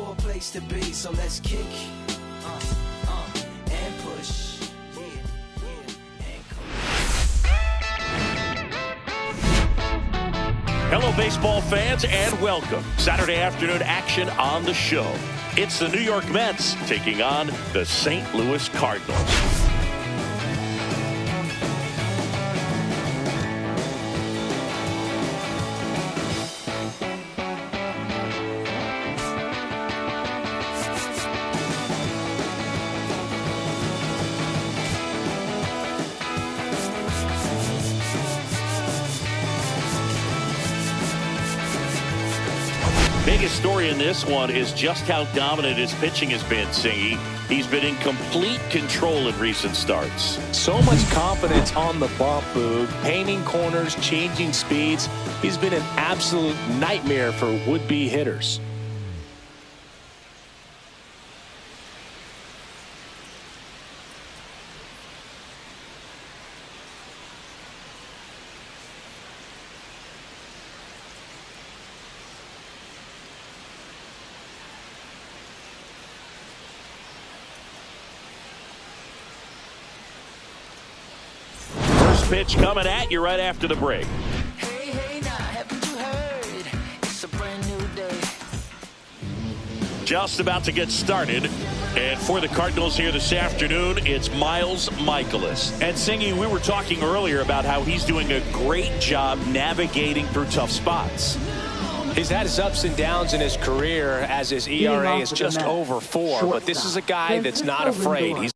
poor place to be, so let's kick and push. Hello, baseball fans, and welcome. Saturday afternoon action on the show. It's the New York Mets taking on the St. Louis Cardinals. Biggest story in this one is just how dominant his pitching has been, Singy. He's been in complete control in recent starts. So much confidence on the bump, Boog. Painting corners, changing speeds. He's been an absolute nightmare for would-be hitters. Pitch coming at you right after the break. Hey, hey, now, haven't you heard? It's a brand new day. Just about to get started. And for the Cardinals here this afternoon, it's Miles Mikolas. And Singy, we were talking earlier about how he's doing a great job navigating through tough spots. He's had his ups and downs in his career as his ERA is just over 4. But this is a guy that's not afraid. He's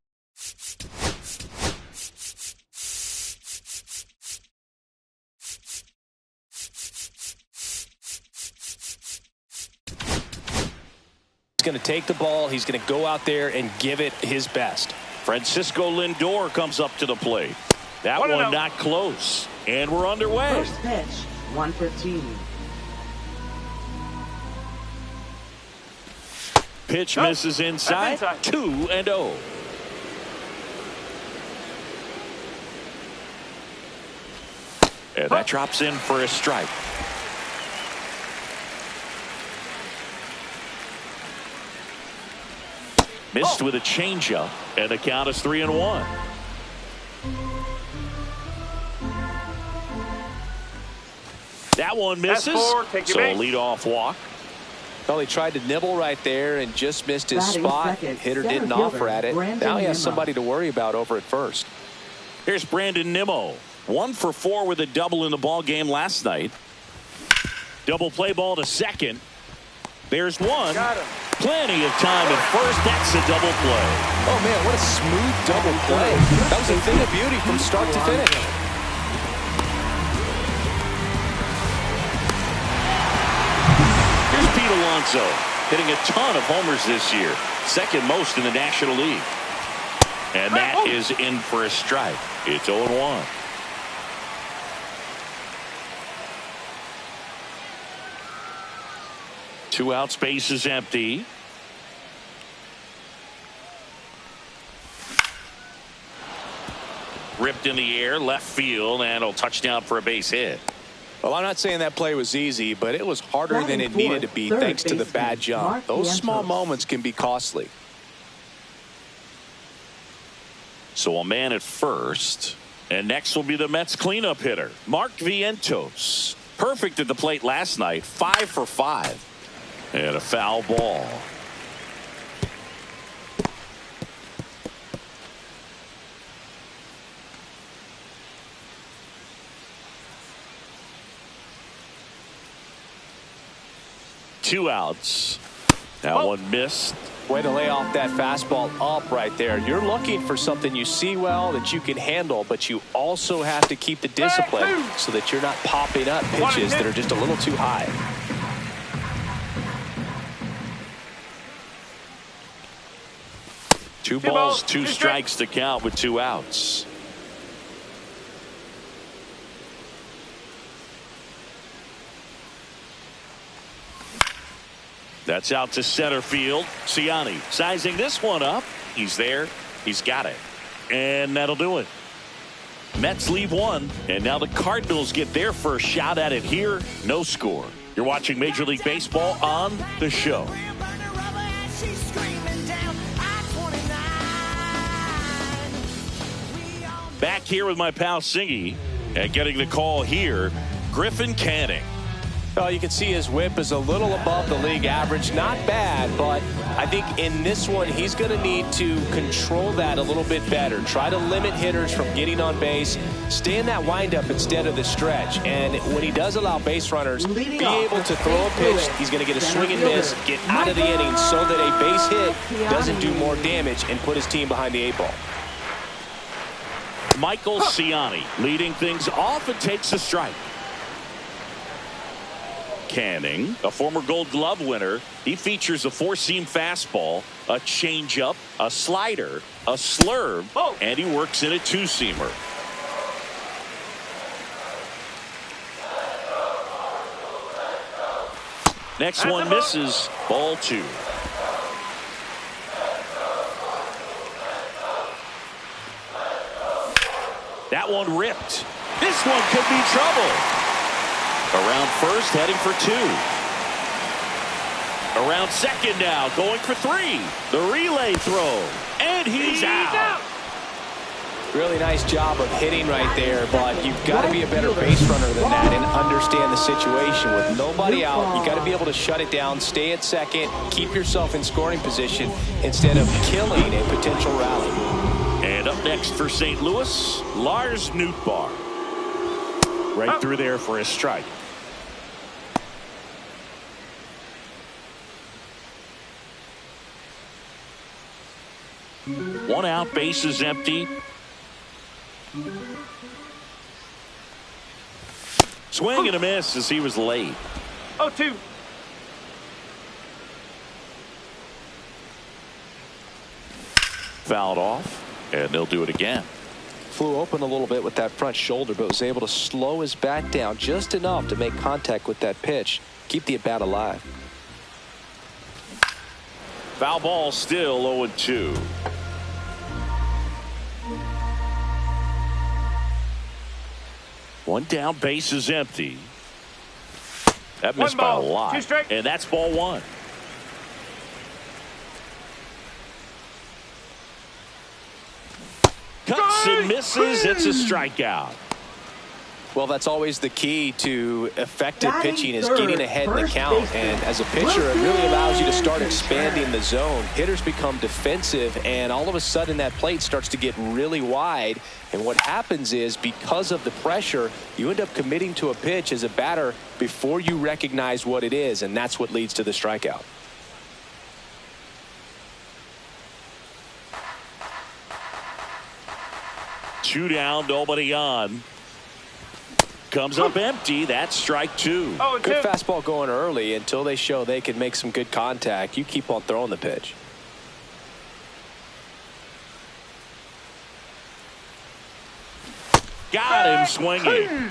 going to take the ball. He's going to go out there and give it his best. Francisco Lindor comes up to the plate. That one not close. And we're underway. First pitch, 1-15. Pitch misses inside. 2-0. And that drops in for a strike. Missed with a changeup, and the count is 3-1. That one misses, so a leadoff walk. Well, he tried to nibble right there and just missed his spot. Hitter didn't offer at it. Now he has somebody to worry about over at first. Here's Brandon Nimmo. 1 for 4 with a double in the ball game last night. Double play ball to second. There's one. Plenty of time at first. That's a double play. Oh, man, what a smooth double play. That was a thing of beauty from start to finish. Here's Pete Alonso, hitting a ton of homers this year. Second most in the National League. And that is in for a strike. It's 0-1. Two out, space is empty. Ripped in the air, left field, and a touchdown for a base hit. Well, I'm not saying that play was easy, but it was harder than it needed to be thanks to the bad jump. Those small moments can be costly. So a man at first, and next will be the Mets cleanup hitter, Mark Vientos. Perfect at the plate last night, 5 for 5. And a foul ball. Two outs. That one missed. Way to lay off that fastball up right there. You're looking for something you see well that you can handle, but you also have to keep the discipline so that you're not popping up pitches that are just a little too high. Two balls, two strikes to count with 2 outs. That's out to center field. Ciani sizing this one up. He's there. He's got it. And that'll do it. Mets leave 1. And now the Cardinals get their first shot at it here. No score. You're watching Major League Baseball on the show. Back here with my pal Singy, and getting the call here, Griffin Canning. Well, you can see his whip is a little above the league average. Not bad, but I think in this one, he's going to need to control that a little bit better. Try to limit hitters from getting on base. Stay in that windup instead of the stretch. And when he does allow base runners, be able to throw a pitch, he's going to get a swing and miss, get out of the inning so that a base hit doesn't do more damage and put his team behind the 8 ball. Michael Ciani leading things off and takes a strike. Canning, a former Gold Glove winner, he features a 4-seam fastball, a changeup, a slider, a slurve, and he works in a 2-seamer. Next one misses, ball 2. That one ripped. This one could be trouble. Around first, heading for 2. Around second now, going for 3. The relay throw, and he's out. Really nice job of hitting right there, but you've got to be a better base runner than that and understand the situation. With nobody out, you got to be able to shut it down, stay at second, keep yourself in scoring position instead of killing a potential rally. And up next for St. Louis, Lars Nootbaar. Right through there for a strike. One out, base is empty. Swing and a miss as he was late. 0-2. Fouled off, and they'll do it again. Flew open a little bit with that front shoulder, but was able to slow his bat down just enough to make contact with that pitch. Keep the at-bat alive. Foul ball, still 0-2. One down, base is empty. That missed by a lot. And that's ball 1. Cuts and misses. It's a strikeout. Well, that's always the key to effective pitching, is getting ahead in the count. And as a pitcher, it really allows you to start expanding the zone. Hitters become defensive, and all of a sudden that plate starts to get really wide. And what happens is, because of the pressure, you end up committing to a pitch as a batter before you recognize what it is, and that's what leads to the strikeout. Two down, nobody on. Comes up empty. That's strike 2. Good fastball going early. Until they show they can make some good contact, you keep on throwing the pitch. Got him swinging.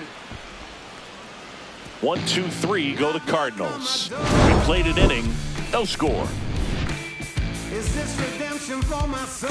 1, 2, 3 go the Cardinals. We played an inning, no score. Is this redemption for my soul?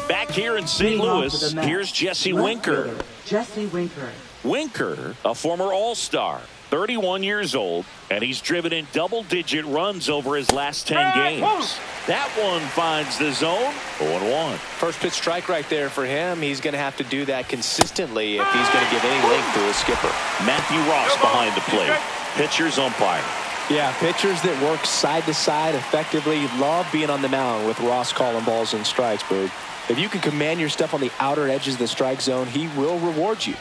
Back here in St. Louis, here's Jesse Winker. Jesse Winker. Winker, a former All-Star, 31 years old, and he's driven in double-digit runs over his last 10 games. That one finds the zone, 0-1. First pitch strike right there for him. He's going to have to do that consistently if he's going to give any length to his skipper. Matthew Ross behind the plate. Pitcher's umpire. Yeah, pitchers that work side to side effectively love being on the mound with Ross calling balls and strikes, but if you can command your stuff on the outer edges of the strike zone, he will reward you.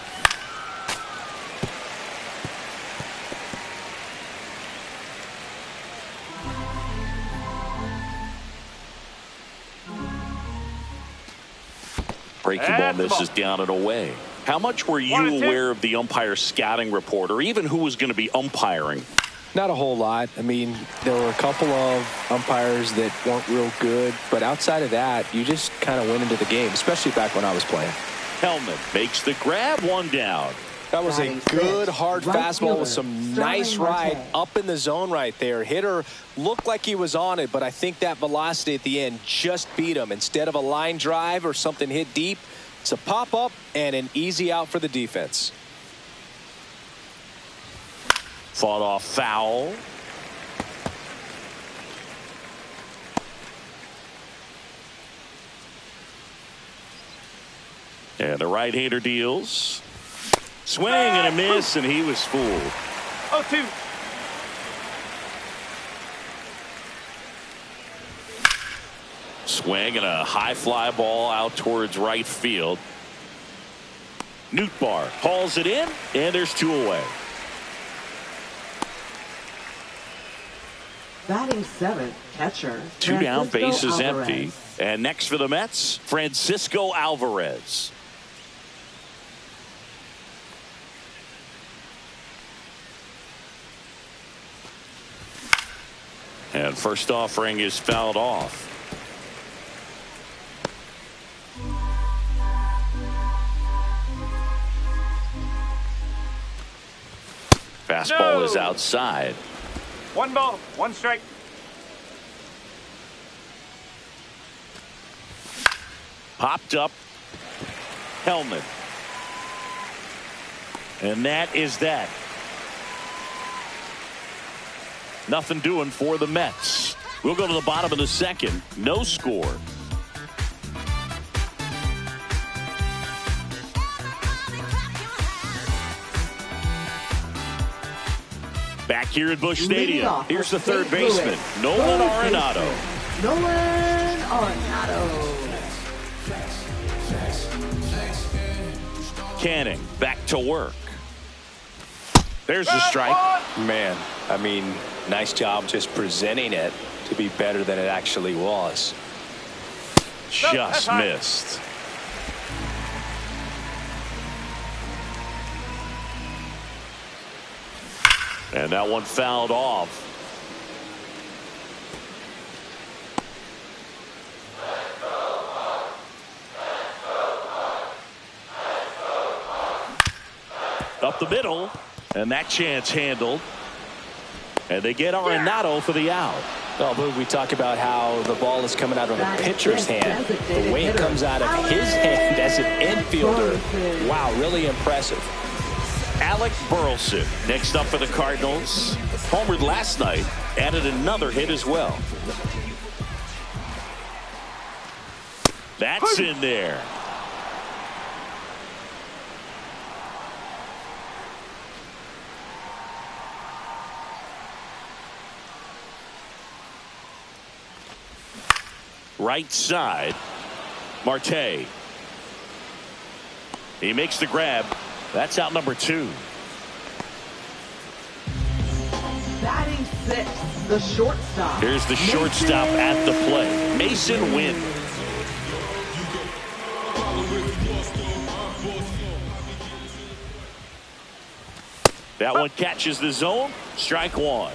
Breaking ball misses down and away. How much were you aware of the umpire scouting report, or even who was going to be umpiring? Not a whole lot. I mean, there were a couple of umpires that weren't real good, but outside of that, you just kind of went into the game, especially back when I was playing. Hellman makes the grab, one down. That was a good, hard fastball with some nice ride up in the zone right there. Hitter looked like he was on it, but I think that velocity at the end just beat him. Instead of a line drive or something hit deep, it's a pop-up and an easy out for the defense. Fought off foul. And the right-hander deals. Swing and a miss, and he was fooled. 0-2. Swing and a high fly ball out towards right field. Nootbaar hauls it in, and there's 2 away. Batting 7th, catcher. 2 down, Francisco bases Alvarez. empty. And next for the Mets, Francisco Alvarez. And first offering is fouled off. Fastball is outside. 1 ball, 1 strike. Popped up. Hellman. And that is that. Nothing doing for the Mets. We'll go to the bottom of the second. No score. Back here at Busch Stadium. Here's the third baseman, Nolan Arenado. Nolan Arenado. Canning back to work. There's the strike. Man, I mean, nice job just presenting it to be better than it actually was. Just missed. And that one fouled off. Up the middle, and that chance handled. And they get Arenado for the out. Well, Boog, we talk about how the ball is coming out of the pitcher's hand. The way it comes out of his hand as an infielder. Wow, really impressive. Alec Burleson next up for the Cardinals. Homered last night, added another hit as well. That's in there. Right side, Marte. He makes the grab. That's out number 2. Batting 6th, the shortstop. Here's the shortstop at the plate, Mason Wynn. That one catches the zone. Strike 1.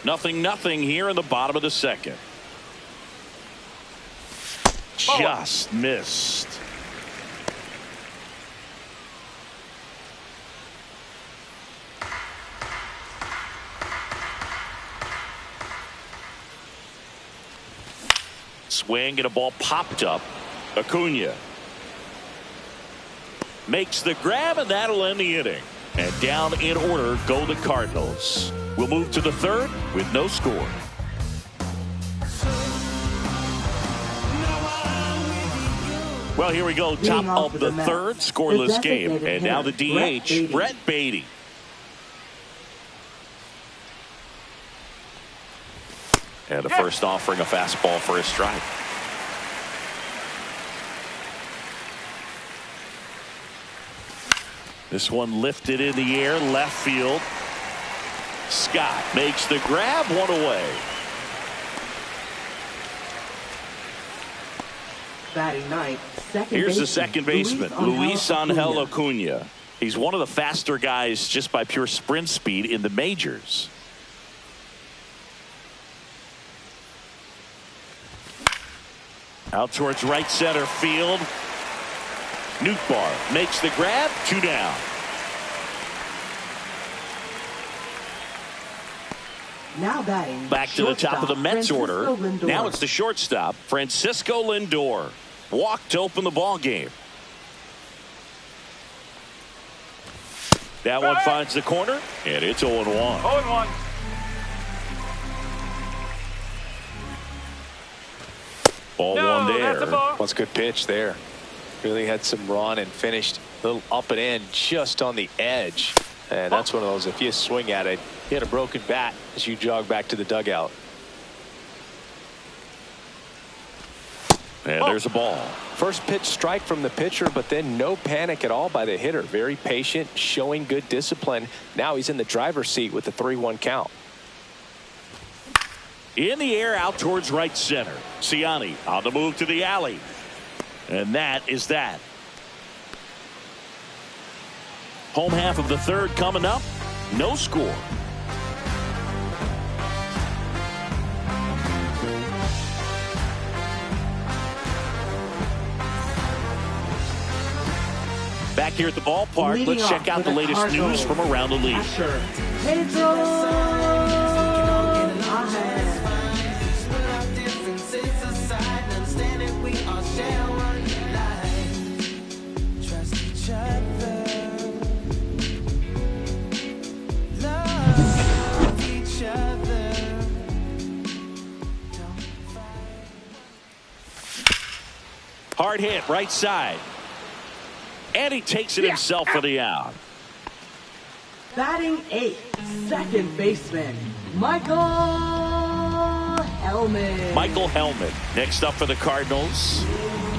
0-0 here in the bottom of the second. Just missed. Swing and a ball popped up. Acuna makes the grab, and that'll end the inning. And down in order go the Cardinals. We'll move to the third with no score. Well, here we go. Top of the third, scoreless game. And now the DH, Brett Beatty. And the first offering, a fastball for a strike. This one lifted in the air, left field. Scott makes the grab, 1 away. Batting 9th, second Here's baseman, the second baseman, Luis Angel Acuna. He's one of the faster guys just by pure sprint speed in the majors. Out towards right center field. Nootbaar makes the grab, 2 down. Now batting. Back to the top of the Mets order. Lindor. Now it's the shortstop, Francisco Lindor. Walked to open the ball game. That one finds the corner, and it's 0-1. 0-1. Ball No, one there. that's a ball. What's a good pitch there? Really had some run and finished a little up and in just on the edge. And that's one of those, if you swing at it, you had a broken bat as you jog back to the dugout. And there's a ball. First pitch strike from the pitcher, but then no panic at all by the hitter. Very patient, showing good discipline. Now he's in the driver's seat with the 3-1 count. In the air out towards right center. Ciani on the move to the alley. And that is that. Home half of the third coming up. No score. Back here at the ballpark, Leading let's check out the latest Cardinals, news from around the league. Hard hit right side. And he takes it himself for the out. Batting 8th, second baseman, Michael Hellman. Michael Hellman next up for the Cardinals.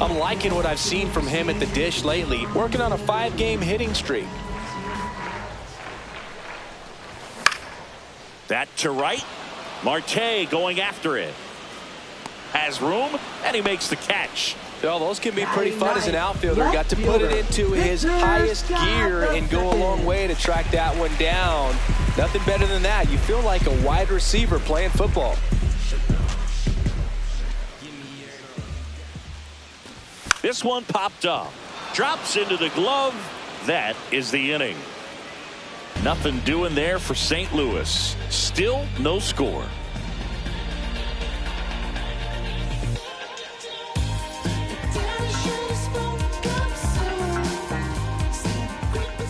I'm liking what I've seen from him at the dish lately. Working on a 5-game hitting streak. That to right. Marte going after it. Has room, and he makes the catch. Oh, those can be pretty fun as an outfielder. Got to put it into his highest gear and go a long way to track that one down. Nothing better than that. You feel like a wide receiver playing football. This one popped up. Drops into the glove. That is the inning. Nothing doing there for St. Louis. Still no score.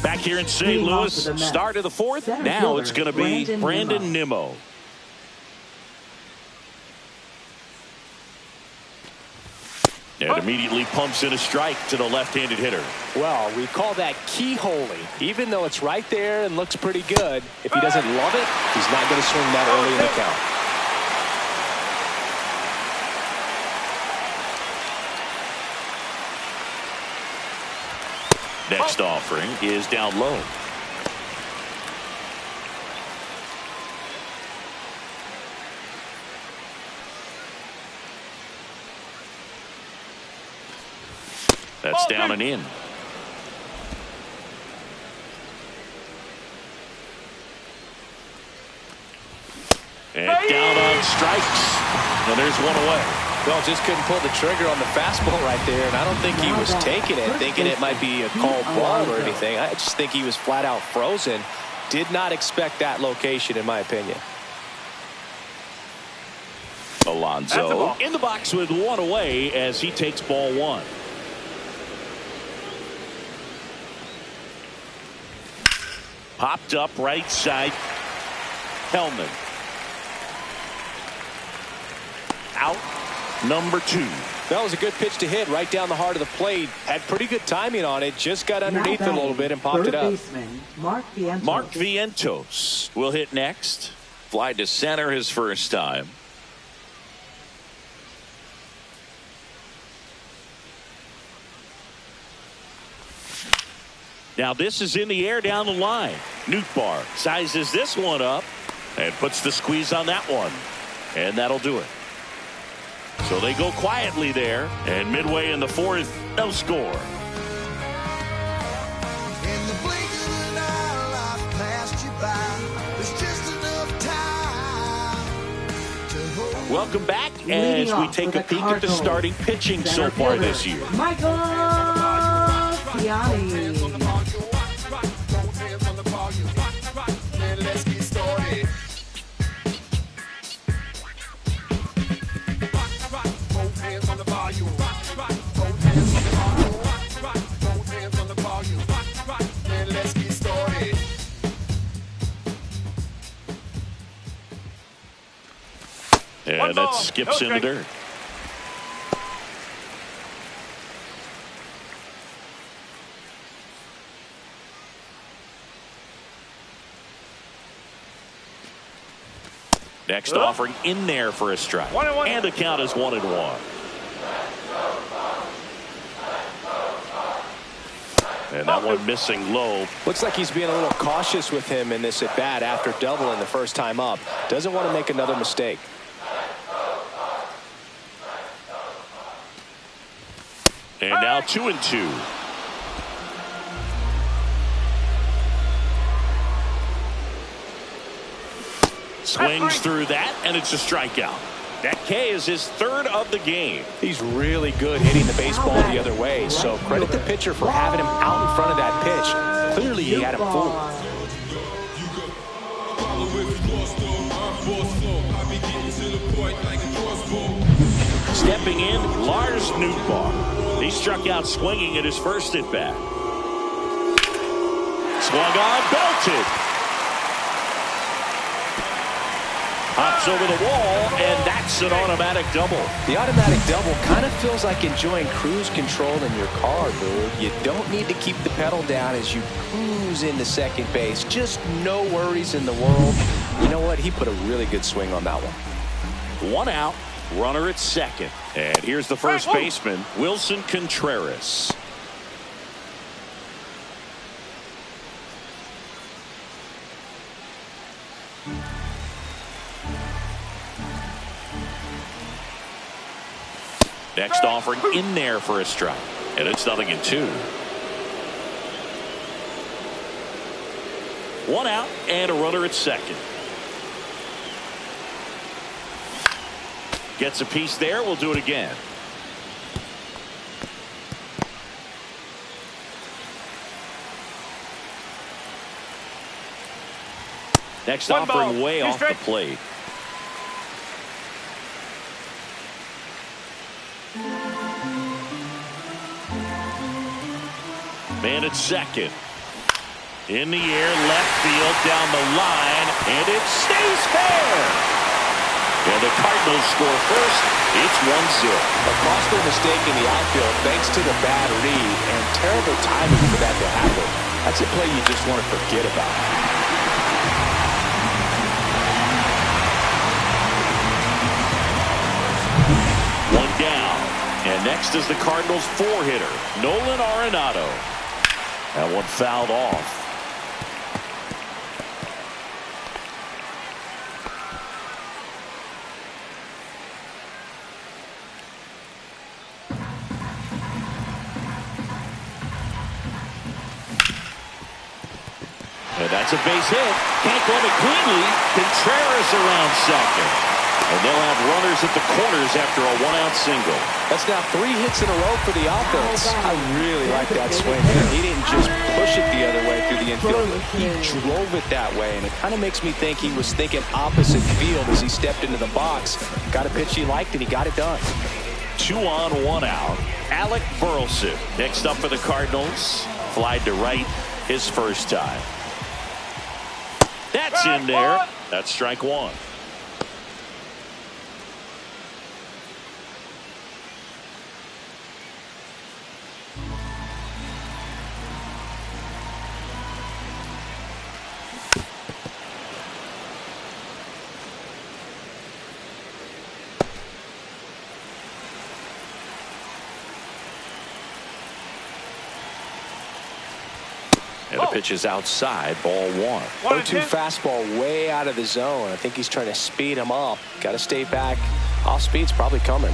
Back here in St. Louis, start of the fourth. Now it's going to be Brandon Nimmo. And immediately pumps in a strike to the left-handed hitter. Well, we call that keyholing. Even though it's right there and looks pretty good, if he doesn't love it, he's not going to swing that early in the count. Next offering is down low. That's down and in. And down on strikes. And there's one away. Well, just couldn't pull the trigger on the fastball right there, and I don't think he was taking it, thinking it might be a called ball or anything. I just think he was flat out frozen. Did not expect that location, in my opinion. Alonso in the box with one away as he takes ball one. Popped up right side. Hellman. Out. Number 2. That was a good pitch to hit right down the heart of the plate. Had pretty good timing on it. Just got underneath it a little bit and popped it up. Mark Vientos will hit next. Fly to center his first time. Now this is in the air down the line. Nootbaar sizes this one up and puts the squeeze on that one. And that'll do it. So they go quietly there, and midway in the fourth, no score. In the blink of an eye, life passed you by. There's just enough time to hold. Welcome back as we take a peek at the starting pitching so far this year. Michael Ciani. And that skips in the dirt. Next offering in there for a strike. 1-1. And the count is 1-1. And that one missing low. Looks like he's being a little cautious with him in this at bat after doubling the first time up. Doesn't want to make another mistake. And now 2-2. Swings through that, and it's a strikeout. That K is his third of the game. He's really good hitting the baseball the other way, so credit the pitcher for having him out in front of that pitch. Clearly he had him fooled. Stepping in, Lars Nootbaar. He struck out swinging at his first at bat. Swung on, belted. Hops over the wall, and that's an automatic double. The automatic double kind of feels like enjoying cruise control in your car, dude. You don't need to keep the pedal down as you cruise into second base. Just no worries in the world. You know what? He put a really good swing on that one. One out, runner at second. And here's the first baseman, Wilson Contreras. Next offering in there for a strike. And it's 0-2. One out and a runner at second. Gets a piece there. We'll do it again. Next offering way off the plate. Man at second. In the air, left field, down the line, and it stays fair. And the Cardinals score first. It's 1-0. A costly mistake in the outfield thanks to the bad read and terrible timing for that to happen. That's a play you just want to forget about. One down. And next is the Cardinals' four-hitter, Nolan Arenado. That one fouled off. And that's a base hit. Can't glove it cleanly. Contreras around second. And they'll have runners at the corners after a one-out single. That's now 3 hits in a row for the offense. I really like that swing. He didn't just push it the other way through the infield. He drove it that way, and it kind of makes me think he was thinking opposite field as he stepped into the box. Got a pitch he liked, and he got it done. 2 on, 1 out. Alec Burleson next up for the Cardinals. Flied to right his first time. That's in there. That's strike one. And the pitch is outside, ball 1. 0-2 fastball way out of the zone. I think he's trying to speed him up. Got to stay back. Off speed's probably coming.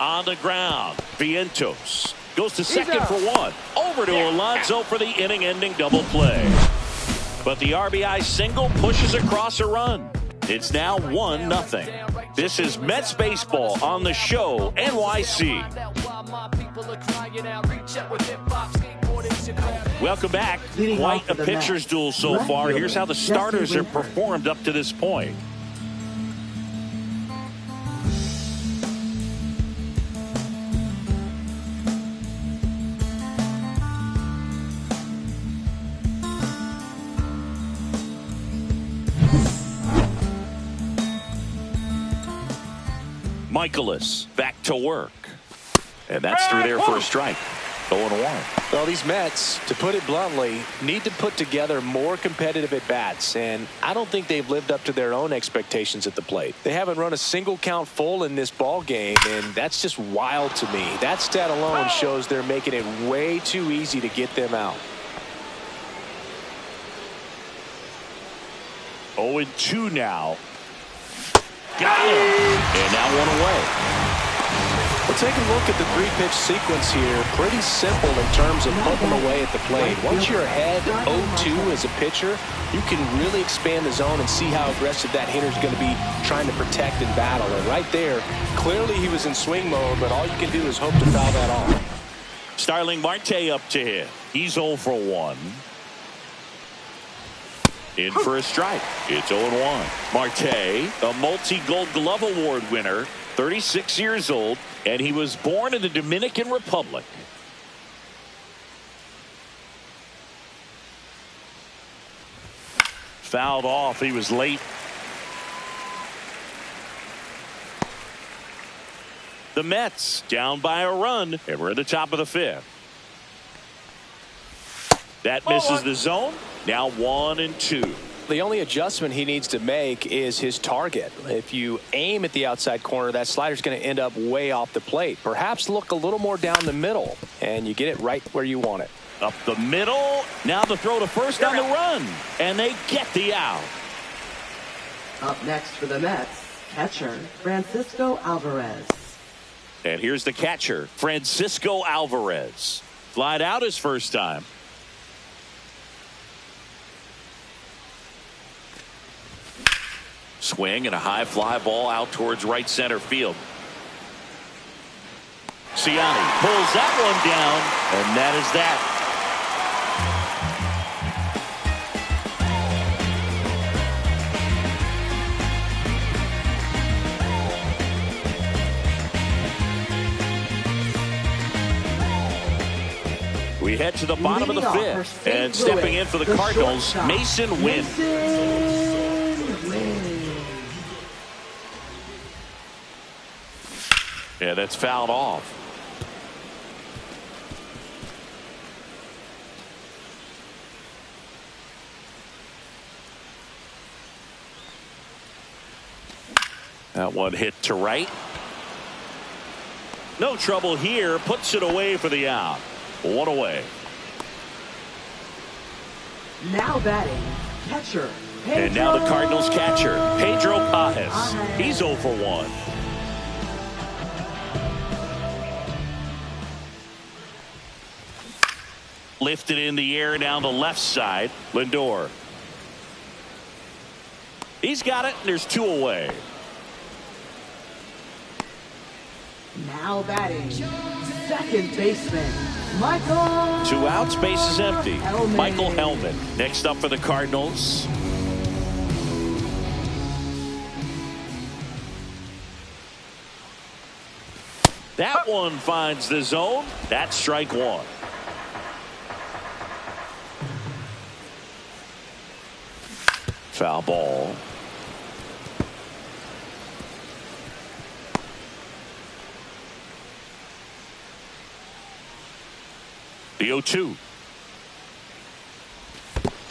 On the ground, Vientos goes to second for 1. Over to Alonso for the inning-ending double play. But the RBI single pushes across a run. It's now 1-0. This is Mets baseball on the show NYC. Welcome back. Quite a pitcher's duel so far. Here's how the starters have performed up to this point. Michaelis back to work. And that's through there for a strike. 0-1. Well, these Mets, to put it bluntly, need to put together more competitive at-bats, and I don't think they've lived up to their own expectations at the plate. They haven't run a single count full in this ball game, and that's just wild to me. That stat alone shows they're making it way too easy to get them out. 0-2 now. Got him. And now one away. Well, take a look at the three-pitch sequence here. Pretty simple in terms of putting them away at the plate. Once you're ahead 0-2 as a pitcher, you can really expand the zone and see how aggressive that hitter's going to be trying to protect and battle. And right there, clearly he was in swing mode, but all you can do is hope to foul that off. Starling Marte up to hit. He's 0 for 1. In for a strike. It's 0-1. Marte, a multi-Gold Glove Award winner, 36 years old, and he was born in the Dominican Republic. Fouled off. He was late. The Mets down by a run, and we're at the top of the 5th. That misses the zone. Now 1-2. The only adjustment he needs to make is his target. If you aim at the outside corner, that slider's going to end up way off the plate. Perhaps look a little more down the middle, and you get it right where you want it. Up the middle. Now the throw to first on the run, and they get the out. Up next for the Mets, catcher Francisco Alvarez. And here's the catcher, Francisco Alvarez. Flied out his first time. Swing and a high fly ball out towards right center field. Ciani pulls that one down, and that is that. We head to the bottom of the 5th, and stepping in for the Cardinals, Mason Wynn. Yeah, that's fouled off. That one hit to right. No trouble here. Puts it away for the out. One away. Now batting, catcher Pedro. And now the Cardinals catcher, Pedro Pages. He's 0 for 1. Lifted in the air down the left side. Lindor. He's got it, and there's 2 away. Now batting, second baseman, Michael. 2 outs, base is empty. Hellman. Michael Hellman. Next up for the Cardinals. That one finds the zone. That's strike 1. Foul ball. The 0-2.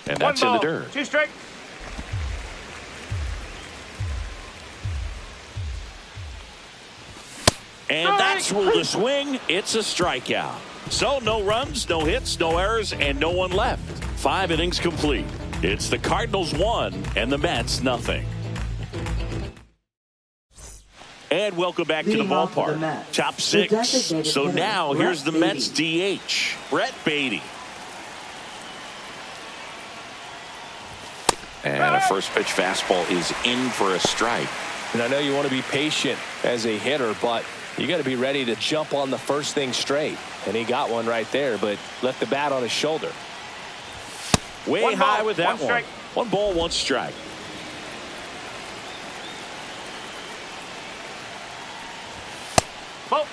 And that's in the dirt. 2 strike. And that's ruled a swing. It's a strikeout. So no runs, no hits, no errors, and no one left. 5 innings complete. It's the Cardinals 1 and the Mets nothing. And welcome back to the ballpark. Top 6. So now here's the Mets DH, Brett Beatty. And a first pitch fastball is in for a strike. And I know you want to be patient as a hitter, but you got to be ready to jump on the first thing straight. And he got one right there, but left the bat on his shoulder. Way high with that one. 1 ball, 1 strike. Ball.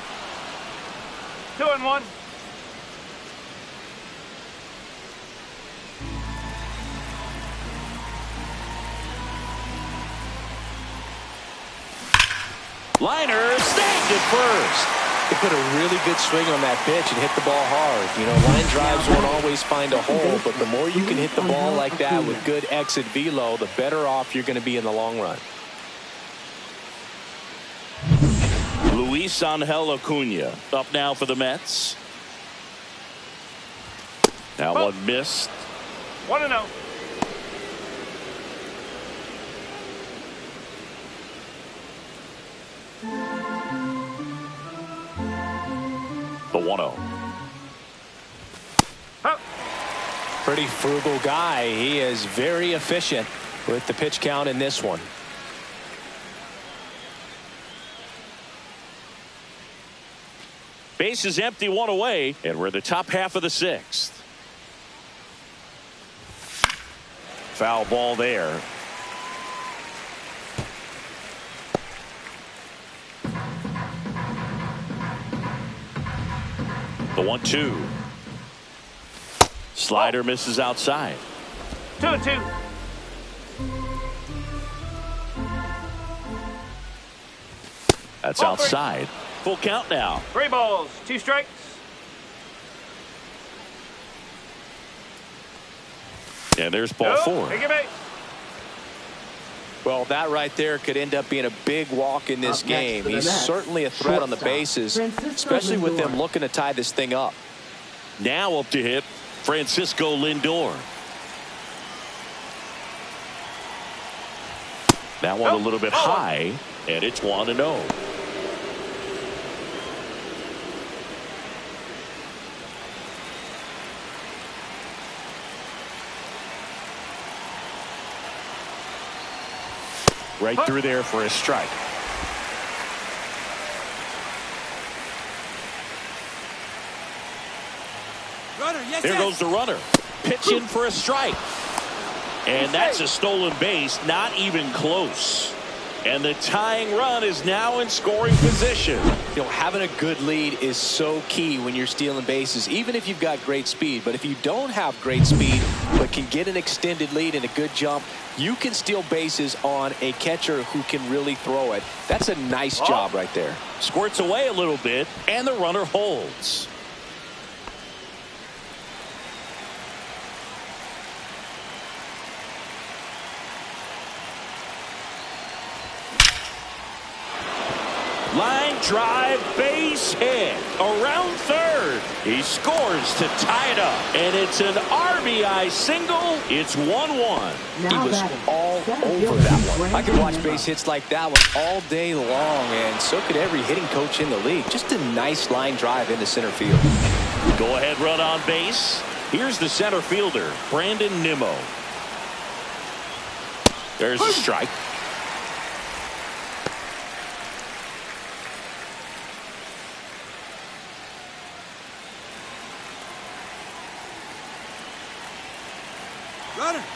2-1. Liner snagged at first. They put a really good swing on that pitch and hit the ball hard. You know, line drives won't always find a hole, but the more you can hit the ball like that with good exit velo, the better off you're going to be in the long run. Luis Angel Acuna up now for the Mets. Now one missed. 1-0. The 1-0. Pretty frugal guy. He is very efficient with the pitch count in this one. Base is empty, one away, and we're the top half of the sixth. Foul ball there. The 1-2. Slider misses outside. 2-2. That's outside. Full count now. 3 balls, 2 strikes. And there's ball 4. Take it back. Well, that right there could end up being a big walk in this game. He's certainly a threat on the bases, especially with them looking to tie this thing up. Now up to hit Francisco Lindor. That one a little bit high, and it's 1-0. Right through there for a strike. There goes the runner. Pitch in for a strike. And that's a stolen base, not even close. And the tying run is now in scoring position. You know, having a good lead is so key when you're stealing bases, even if you've got great speed. But if you don't have great speed but can get an extended lead and a good jump, you can steal bases on a catcher who can really throw it. That's a nice job right there. Squirts away a little bit, and the runner holds. Line drive, base hit, around third. He scores to tie it up, and it's an RBI single. It's 1-1. He was all over that one. I could watch base hits like that one all day long, and so could every hitting coach in the league. Just a nice line drive into center field. Go ahead, run on base. Here's the center fielder, Brandon Nimmo. There's a strike.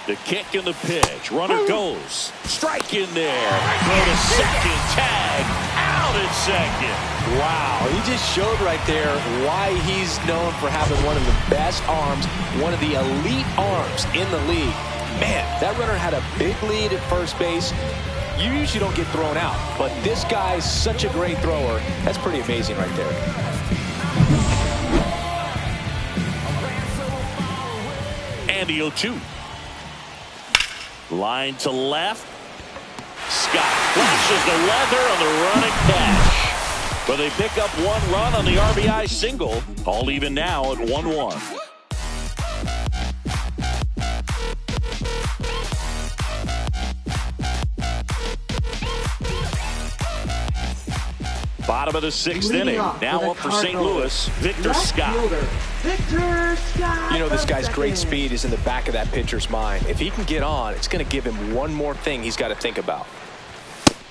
The kick and the pitch. Runner goes. Strike in there. Throw to second. Tag. Out at second. Wow. He just showed right there why he's known for having one of the best arms, one of the elite arms in the league. Man, that runner had a big lead at first base. You usually don't get thrown out, but this guy's such a great thrower. That's pretty amazing right there. And the 0-2. Line to left. Scott flashes the leather on the running catch. But they pick up 1 run on the RBI single. All even now at 1-1. Bottom of the 6th inning. Now up for St. Louis, Victor Scott. You know, this guy's great speed is in the back of that pitcher's mind. If he can get on, it's going to give him one more thing he's got to think about.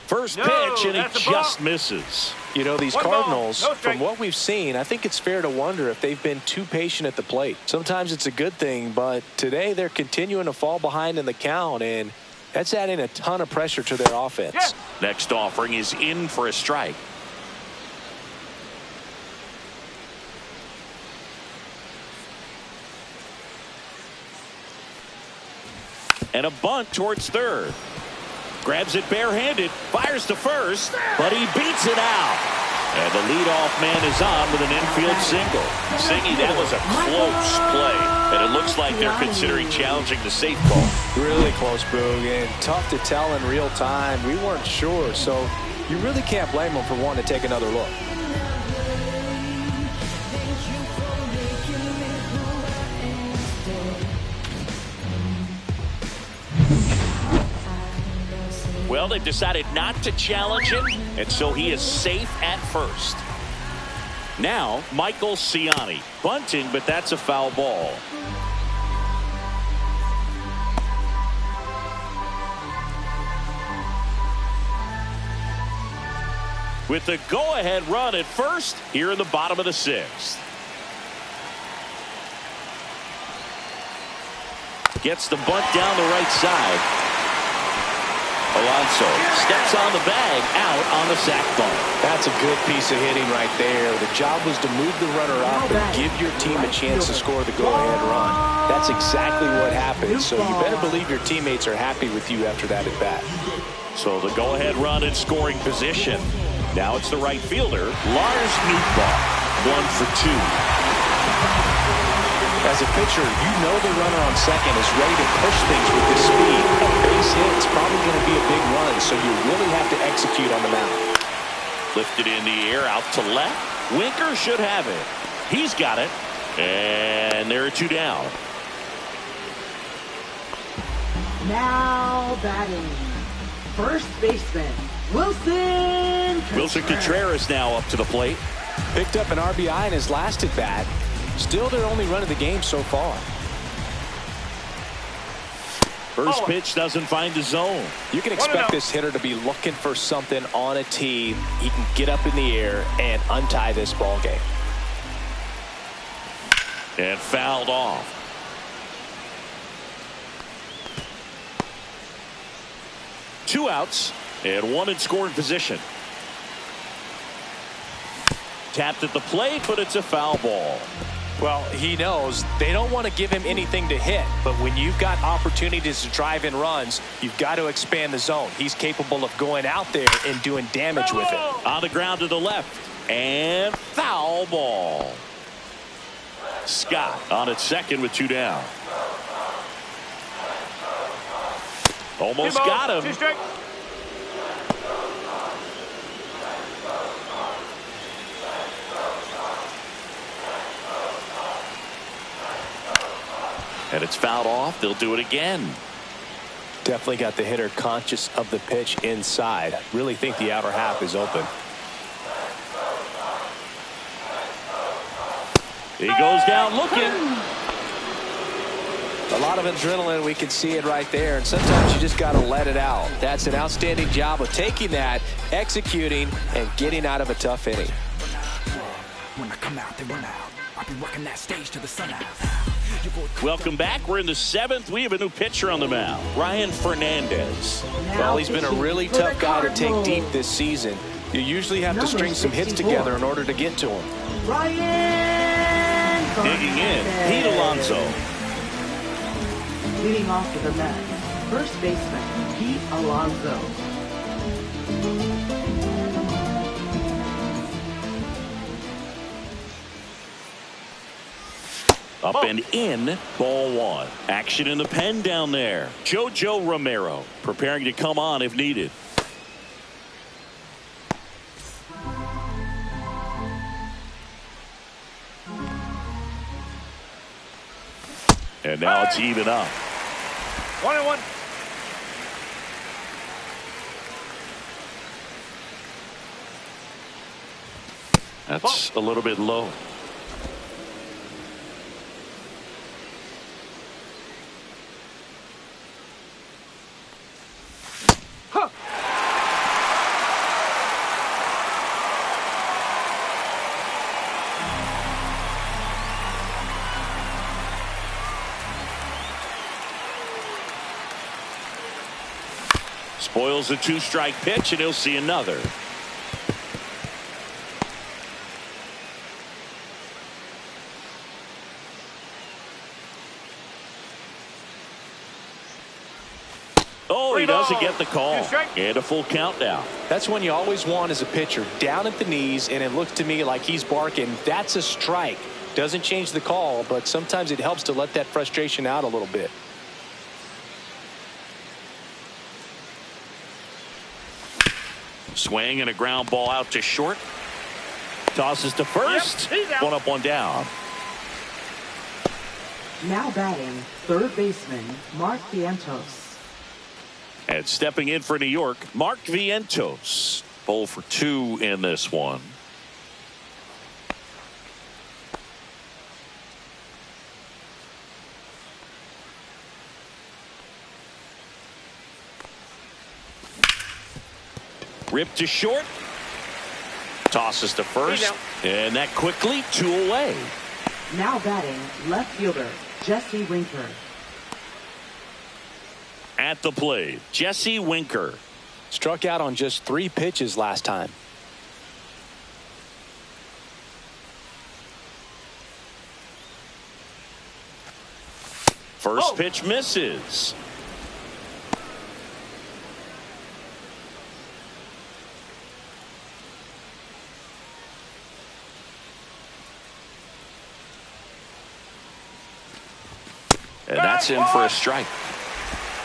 First pitch, and he just misses. You know, these Cardinals, from what we've seen, I think it's fair to wonder if they've been too patient at the plate. Sometimes it's a good thing, but today they're continuing to fall behind in the count, and that's adding a ton of pressure to their offense. Next offering is in for a strike. And a bunt towards third. Grabs it barehanded, fires to first, but he beats it out. And the leadoff man is on with an infield single. Singy, that was a close play. And it looks like they're considering challenging the safe ball. Really close, Boog, and tough to tell in real time. We weren't sure, so you really can't blame them for wanting to take another look. Well, they've decided not to challenge him, and so he is safe at first. Now, Michael Ciani bunting, but that's a foul ball. With the go-ahead run at first here in the bottom of the sixth. Gets the bunt down the right side. Alonso steps on the bag, out on the sac bunt. That's a good piece of hitting right there. The job was to move the runner up and give your team a chance to score the go-ahead run. That's exactly what happened, so you better believe your teammates are happy with you after that at bat. So the go-ahead run in scoring position. Now it's the right fielder, Lars Nootbaar, 1 for 2. As a pitcher, you know the runner on second is ready to push things with this speed. A base hit is probably going to be a big run, so you really have to execute on the mound. Lifted in the air out to left. Winker should have it. He's got it. And there are 2 down. Now batting. First baseman, Wilson Contreras now up to the plate. Picked up an RBI in his last at bat. Still their only run of the game so far. First pitch doesn't find the zone. You can expect this hitter to be looking for something on a tee. He can get up in the air and untie this ball game. And fouled off. Two outs and 1 in scoring position. Tapped at the plate, but it's a foul ball. Well, he knows they don't want to give him anything to hit, but when you've got opportunities to drive in runs, you've got to expand the zone. He's capable of going out there and doing damage with it. On the ground to the left, and foul ball. Scott on at second with 2 down. Almost got him. 2 strikes. And it's fouled off. They'll do it again. Definitely got the hitter conscious of the pitch inside. Really think the outer half is open. He goes down looking. A lot of adrenaline. We can see it right there. And sometimes you just got to let it out. That's an outstanding job of taking that, executing, and getting out of a tough inning. When I come out, they run out. I'll be working that stage to the sun out. Welcome back. We're in the 7th. We have a new pitcher on the mound, Ryan Fernandez. Well, he's been a really tough guy to take deep this season. You usually have to string some hits together in order to get to him. Ryan Digging in, Pete Alonso. Leading off for the Mets, first baseman, Pete Alonso. Up and in, ball 1. Action in the pen down there. JoJo Romero preparing to come on if needed. And now it's even up. 1-1. That's a little bit low. Spoils a 2-strike pitch, and he'll see another. Oh, he 3 balls. doesn't get the call. 2 strikes. And a full count now. That's when you always want as a pitcher, down at the knees, and it looks to me like he's barking. That's a strike. Doesn't change the call, but sometimes it helps to let that frustration out a little bit. Swing and a ground ball out to short. Tosses to first. Yep, he's out. 1 up, 1 down. Now batting, third baseman, Mark Vientos. And stepping in for New York, Mark Vientos. 0 for 2 in this one. Ripped to short. Tosses to first. And that quickly 2 away. Now batting, left fielder, Jesse Winker. At the plate, Jesse Winker. Struck out on just 3 pitches last time. First pitch misses. And that's in for a strike.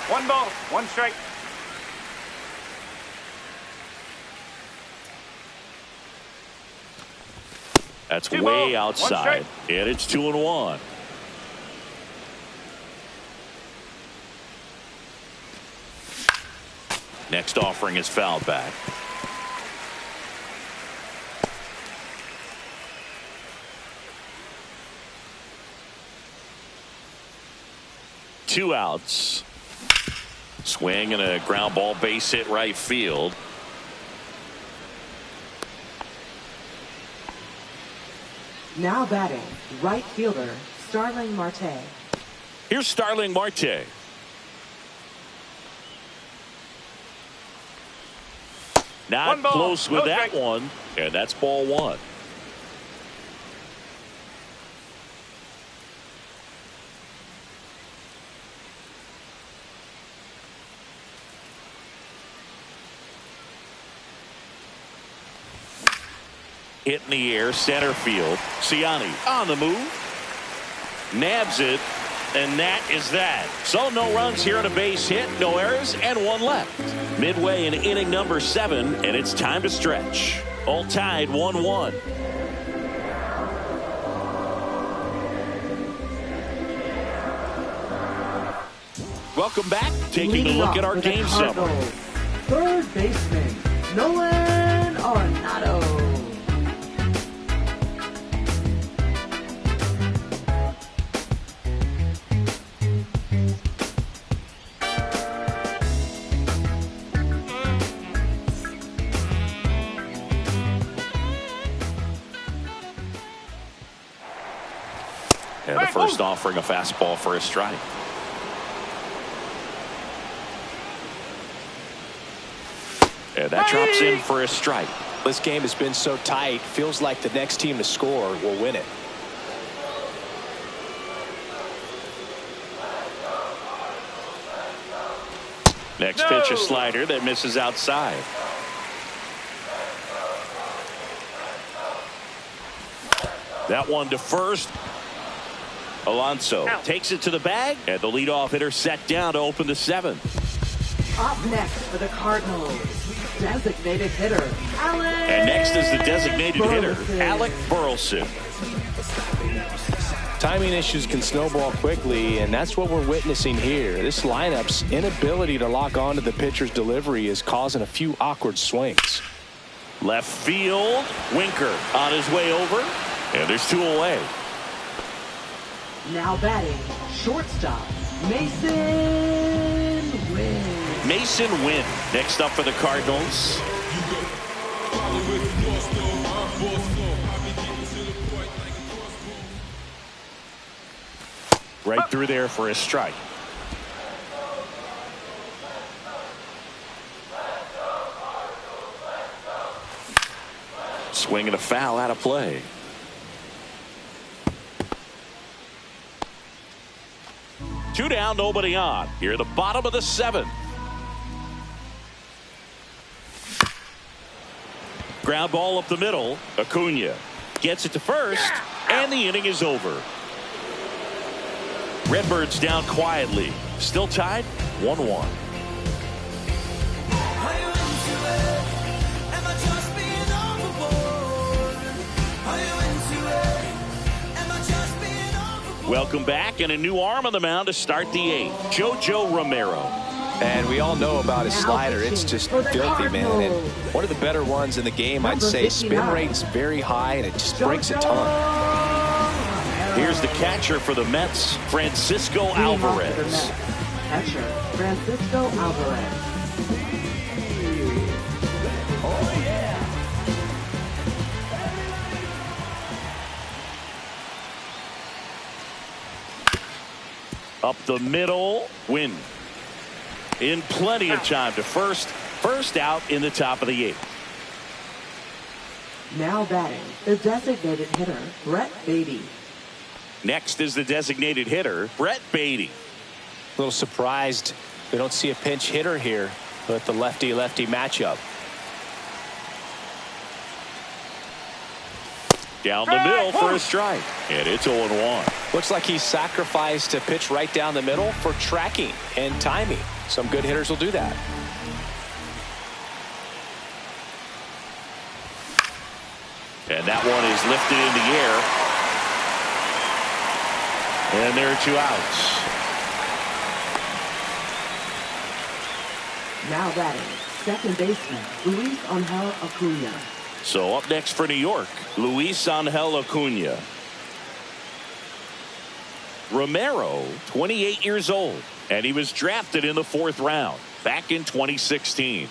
1 ball, 1 strike. That's 2 way balls, 1 outside. strike. And it's 2-1. Next offering is fouled back. Two outs. Swing and a ground ball, base hit right field. Now batting, right fielder, Starling Marte. Here's Starling Marte. Not 1 ball, close with no that strike. one. And that's ball 1. Hit in the air, center field. Ciani on the move. Nabs it, and that is that. So no runs here on a base hit, no errors, and 1 left. Midway in inning number 7, and it's time to stretch. All tied 1-1. Welcome back. Taking a Leading look off at our for the game summary. Cardinals, third baseman, Nolan Arenado. And the first offering, a fastball for a strike. And that drops in for a strike. This game has been so tight, feels like the next team to score will win it. Next pitch, a slider that misses outside. That one to first. Alonso takes it to the bag, and the leadoff hitter set down to open the 7th. Up next for the Cardinals, designated hitter, Alec. And next is the designated hitter, Burleson. Alec Burleson. Timing issues can snowball quickly, and that's what we're witnessing here. This lineup's inability to lock onto the pitcher's delivery is causing a few awkward swings. Left field, Winker on his way over, and there's 2 away. Now batting, shortstop, Mason Wynn. Mason Wynn next up for the Cardinals. Right through there for a strike. Swing and a foul out of play. Two down, nobody on. Here at the bottom of the 7th. Ground ball up the middle. Acuna gets it to first, and the inning is over. Redbirds down quietly. Still tied 1-1. Welcome back, and a new arm on the mound to start the 8th. JoJo Romero. And we all know about his slider. It's just filthy, man. And one of the better ones in the game, I'd say. Spin rate's very high, and it just breaks a ton. Here's the catcher for the Mets, Francisco Alvarez. Catcher, Francisco Alvarez. Up the middle, win. In plenty of time to first out in the top of the 8th. Now batting, the designated hitter, Brett Beatty. Next is the designated hitter, Brett Beatty. A little surprised we don't see a pinch hitter here with the lefty-lefty matchup. Down the middle for a strike. And it's 0-1. Looks like he sacrificed a pitch right down the middle for tracking and timing. Some good hitters will do that. And that one is lifted in the air. And there are 2 outs. Now batting, second baseman, Luis Angel Acuna. So up next for New York, Luis Angel Acuna. Romero, 28 years old, and he was drafted in the 4th round back in 2016.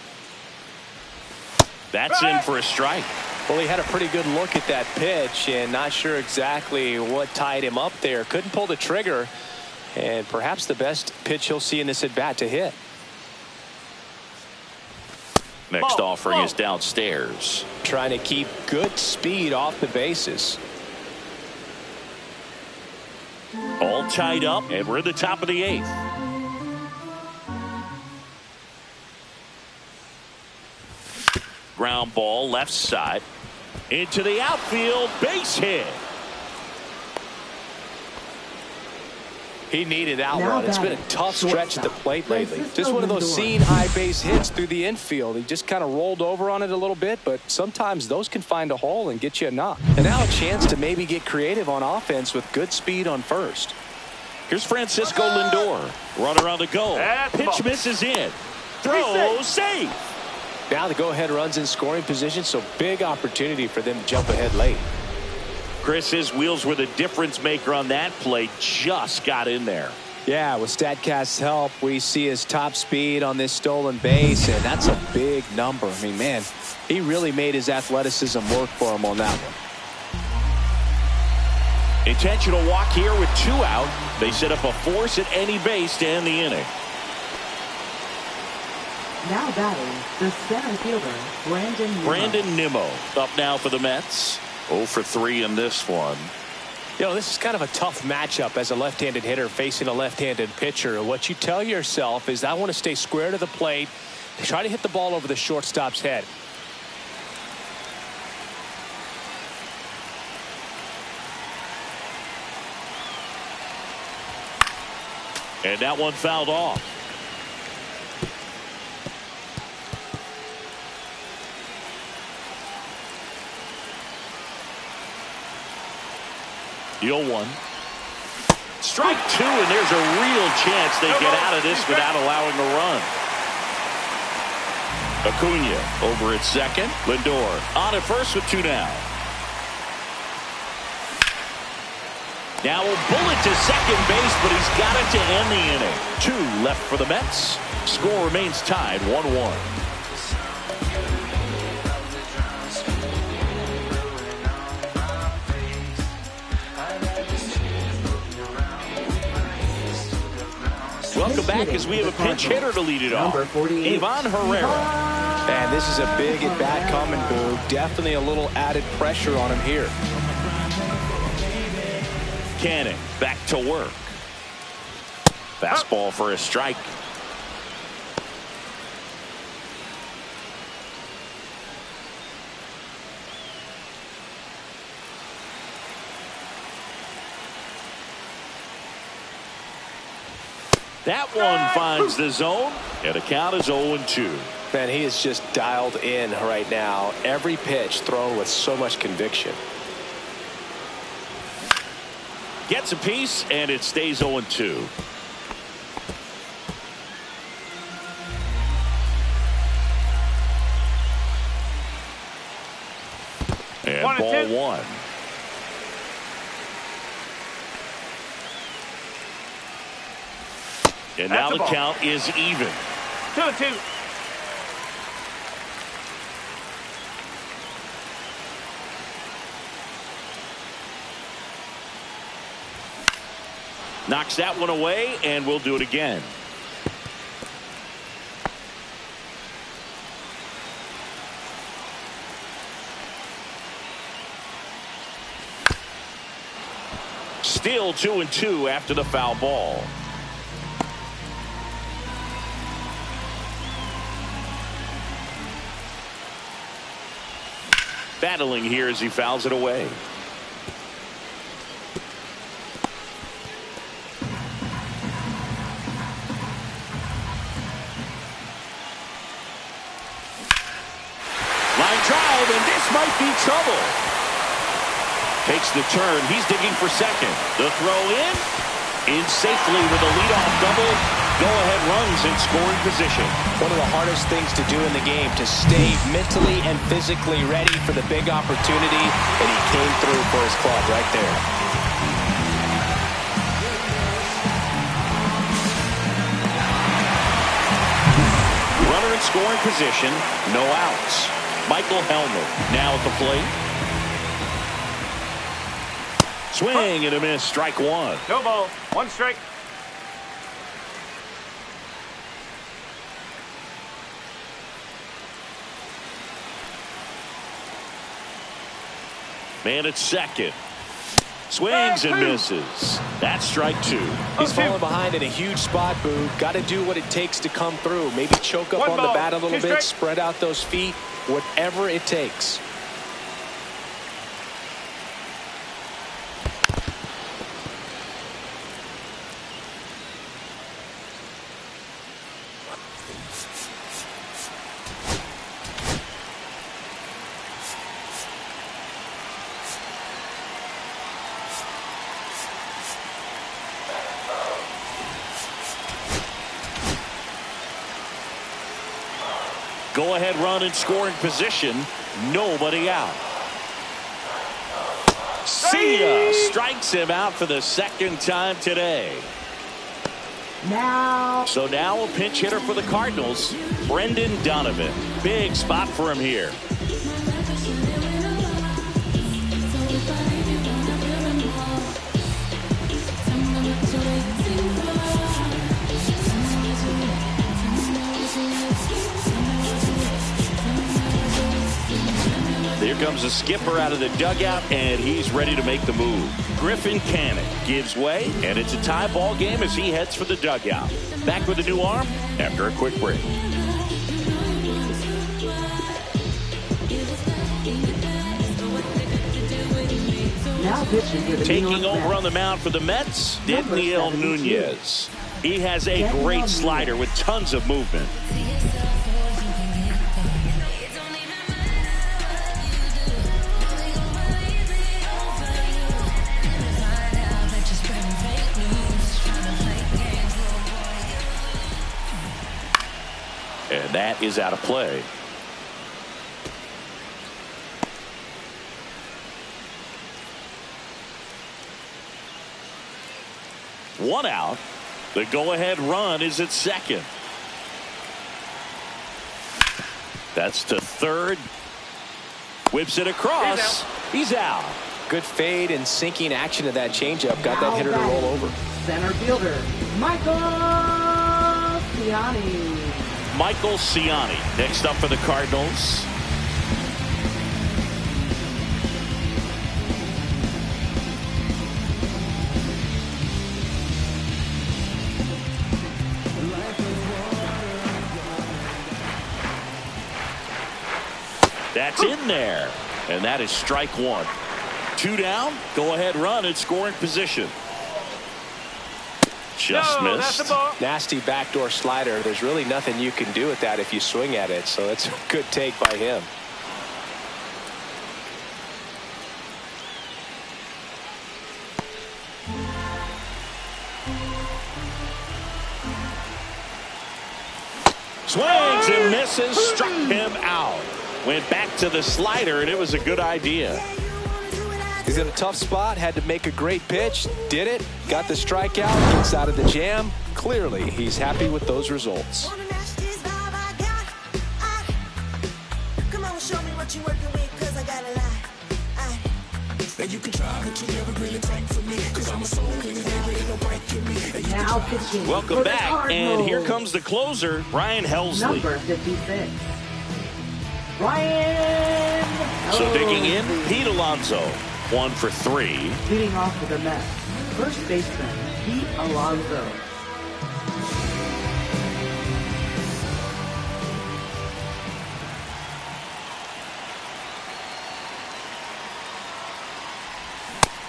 That's in for a strike. Well, he had a pretty good look at that pitch and not sure exactly what tied him up there. Couldn't pull the trigger, and perhaps the best pitch he'll see in this at bat to hit. Next offering is downstairs. Trying to keep good speed off the bases. All tied up, and we're at the top of the 8th. Ground ball left side. Into the outfield, base hit. He needed that run. It's been a tough stretch at the plate lately. Just one of those seeing high base hits through the infield. He just kind of rolled over on it a little bit, but sometimes those can find a hole and get you a knock. And now a chance to maybe get creative on offense with good speed on first. Here's Francisco Lindor. Runner on the go. Pitch misses in. Throw safe. Now the go-ahead runs in scoring position, so big opportunity for them to jump ahead late. Chris, his wheels were the difference maker on that play. Just got in there. Yeah, with StatCast's help, we see his top speed on this stolen base, and that's a big number. I mean, man, he really made his athleticism work for him on that one. Intentional walk here with 2 out. They set up a force at any base to end the inning. Now batting, the center fielder, Brandon Nimmo up now for the Mets. 0 for 3 in this one. You know, this is kind of a tough matchup as a left-handed hitter facing a left-handed pitcher. What you tell yourself is I want to stay square to the plate, try to hit the ball over the shortstop's head. And that one fouled off. The 0-1. Strike 2, and there's a real chance they get out of this without allowing a run. Acuna over at second. Lindor on at first with 2 down. Now a bullet to second base, but he's got it to end the inning. 2 left for the Mets. Score remains tied 1-1. Welcome back as we have a pinch hitter to lead it off. Ivan Herrera. And this is a big at-bat coming, Boo. Definitely a little added pressure on him here. Canning back to work. Fastball for a strike. That one finds the zone, and the count is 0-2. Man, he is just dialed in right now. Every pitch thrown with so much conviction. Gets a piece, and it stays 0-2. And ball 1. And now the count is even. 2-2. Knocks that one away, and we'll do it again. Still 2-2 after the foul ball. Battling here as he fouls it away. Line drive, and this might be trouble. Takes the turn. He's digging for second. The throw in safely with a leadoff double. Go-ahead runs in scoring position. One of the hardest things to do in the game, to stay mentally and physically ready for the big opportunity, and he came through for his club right there. Runner in scoring position, no outs. Michael Helmer now at the plate. Swing and a miss, strike 1. No ball, 1 strike. Man at second. Swings and misses. That's strike 2. He's falling behind in a huge spot, Boo. Got to do what it takes to come through. Maybe choke up on the bat a little bit, spread out those feet, whatever it takes. Go-ahead run in scoring position. Nobody out. See ya! Strikes him out for the second time today. So now a pinch hitter for the Cardinals, Brendan Donovan. Big spot for him here. Here comes the skipper out of the dugout, and he's ready to make the move. Griffin Cannon gives way, and it's a tie ball game as he heads for the dugout. Back with a new arm after a quick break. Now pitching for the Taking over on the mound for the Mets, Daniel Nunez. He has a great slider with tons of movement. And that is out of play. One out. The go-ahead run is at second. That's to third. Whips it across. He's out. Good fade and sinking action of that changeup. Got that hitter to roll over. Center fielder, Michael Ciani. Michael Ciani next up for the Cardinals. That's in there, and that is strike 1. 2 down, go ahead run in scoring position. Just No, that's missed. the ball. Nasty backdoor slider. There's really nothing you can do with that if you swing at it. So it's a good take by him. Swings and misses, struck him out. Went back to the slider, and it was a good idea. He's in a tough spot, had to make a great pitch, did it, got the strikeout, gets out of the jam. Clearly, he's happy with those results. Now pitching for Welcome the back, Cardinals. and here comes the closer, Ryan Helsley. Number 56. Ryan. So digging in, Pete Alonso, 1 for 3. Leading off for the Mets, first baseman Pete Alonso.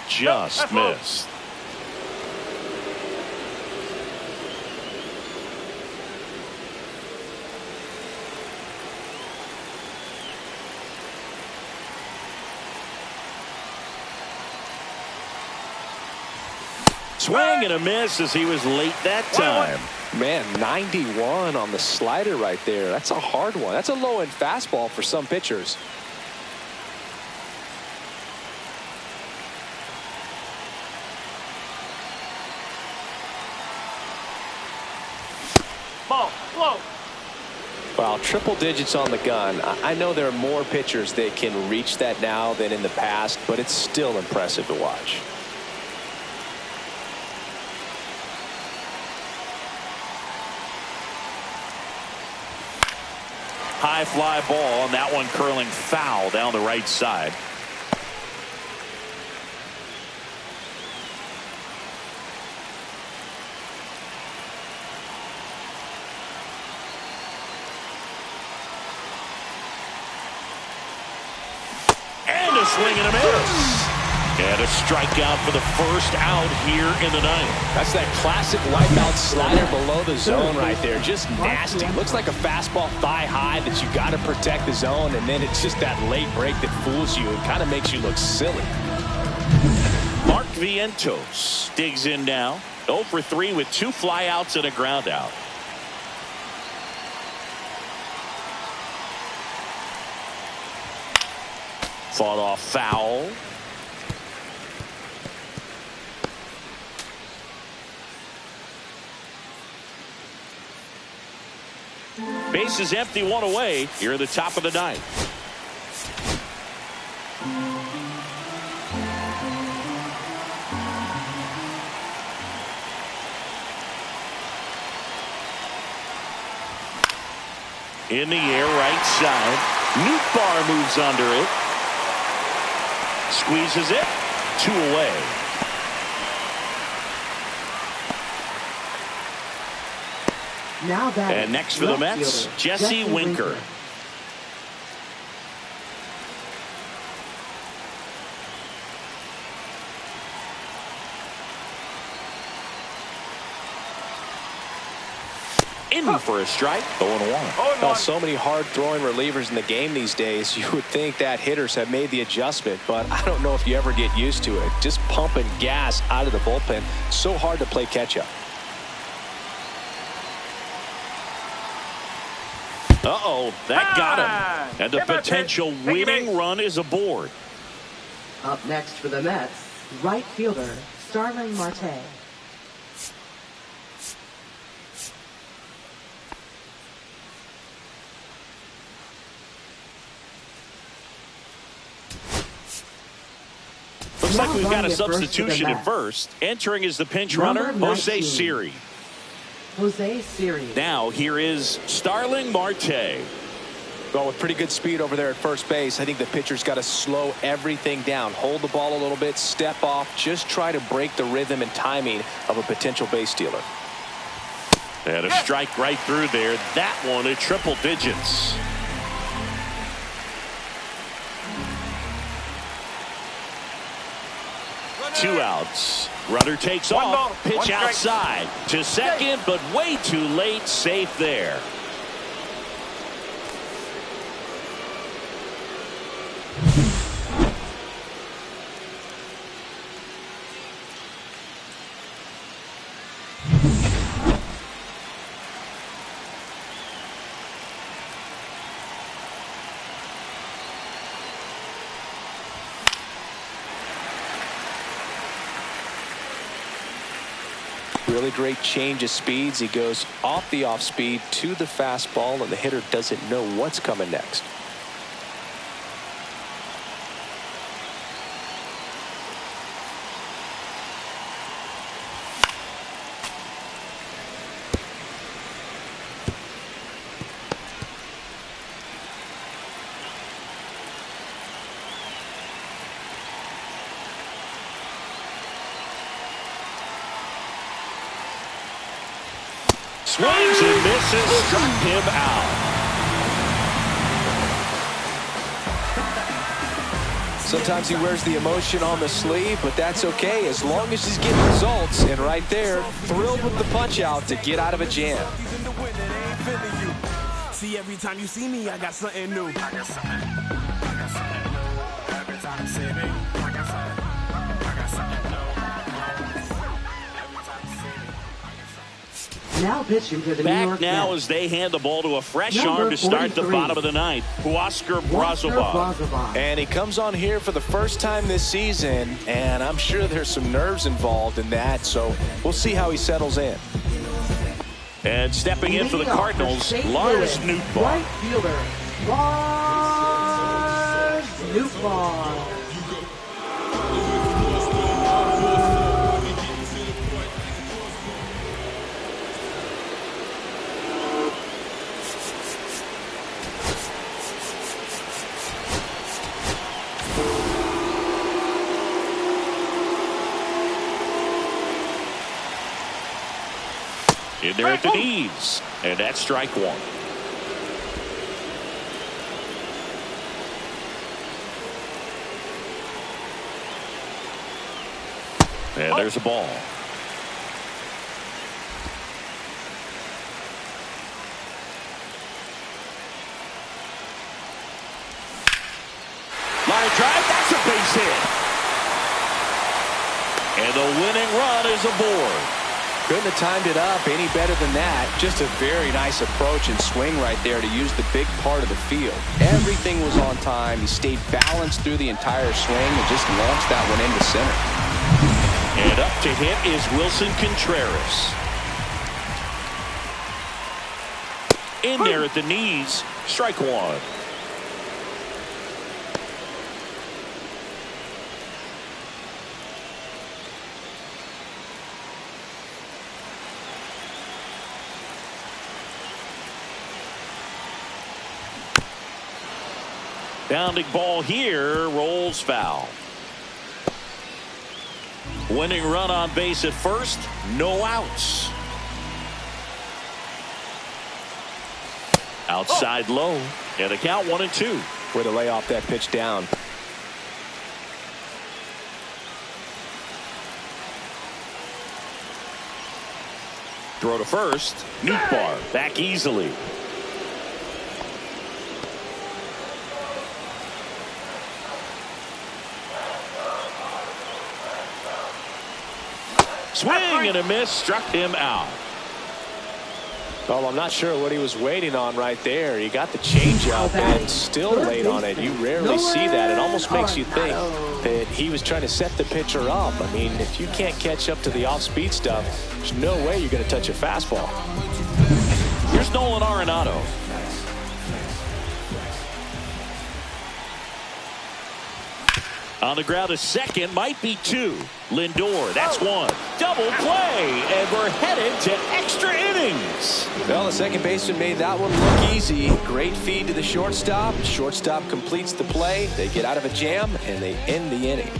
Just missed. Swing and a miss as he was late that time. Man, 91 on the slider right there. That's a hard one. That's a low-end fastball for some pitchers. Ball. Low. Wow, triple digits on the gun. I know there are more pitchers that can reach that now than in the past, but it's still impressive to watch. High fly ball, and that one curling foul down the right side. And a swing and a miss. And a strikeout for the first out here in the ninth. That's that classic wipeout slider below the zone right there. Just nasty. Looks like a fastball thigh high that you got to protect the zone, and then it's just that late break that fools you and kind of makes you look silly. Mark Vientos digs in now. 0 for 3 with 2 flyouts and a ground out. Fought off foul. Base is empty, 1 away here at the top of the ninth. In the air, right side. Nootbaar moves under it. Squeezes it. 2 away. Now that And next for the Mets, Jesse Winker. In for a strike, 0-1. Well, so many hard-throwing relievers in the game these days, you would think that hitters have made the adjustment, but I don't know if you ever get used to it. Just pumping gas out of the bullpen, so hard to play catch-up. Uh-oh, that got him. And the potential winning run is aboard. Up next for the Mets, right fielder Starling Marte. Looks like we've got a substitution at first. Entering is the pinch runner, Jose Siri. Jose Siri. Now here is Starling Marte. Well, with pretty good speed over there at first base, I think the pitcher's got to slow everything down. Hold the ball a little bit, step off, just try to break the rhythm and timing of a potential base stealer. And a strike right through there. That one at triple digits. Two outs. Runner takes One off. ball, Pitch one strike. outside to second, but way too late. Safe there. Really great change of speeds. He goes off the off speed to the fastball, and the hitter doesn't know what's coming next. Swings and misses, struck him out. Sometimes he wears the emotion on the sleeve, but that's okay as long as he's getting results. And right there, thrilled with the punch out to get out of a jam. See, every time you see me, I got something new. I got something. I got something new. Every time you see me, I got something. I got something new. Every time you see me, I got something. Now pitching for the New Back York now Mets. as they hand the ball to a fresh Number arm to start the 43. bottom of the ninth. Huascar Brazoban. And he comes on here for the first time this season, and I'm sure there's some nerves involved in that, so we'll see how he settles in. And stepping in for the Leading off Cardinals, St. Lars Louis, Nootbaar. Right fielder, Lars Nootbaar. In there at the knees. And that's strike one. And there's a ball. Line drive, that's a base hit. And the winning run is aboard. Couldn't have timed it up any better than that. Just a very nice approach and swing right there to use the big part of the field. Everything was on time. He stayed balanced through the entire swing and just launched that one into center. And up to hit is Wilson Contreras. In there at the knees, strike one. Bounding ball here, rolls foul. Winning run on base at first, no outs. Outside low, and a count 1-2. Way to lay off that pitch down. Throw to first, Nootbaar back easily. Swing and a miss, struck him out. Well, I'm not sure what he was waiting on right there. He got the changeup and still late on it. You rarely see that. It almost makes you think that he was trying to set the pitcher up. I mean, if you can't catch up to the off-speed stuff, there's no way you're going to touch a fastball. Here's Nolan Arenado. On the ground to second, might be two. Lindor, that's one. Double play, and we're headed to extra innings. Well, the second baseman made that one look easy. Great feed to the shortstop. Shortstop completes the play. They get out of a jam, and they end the inning.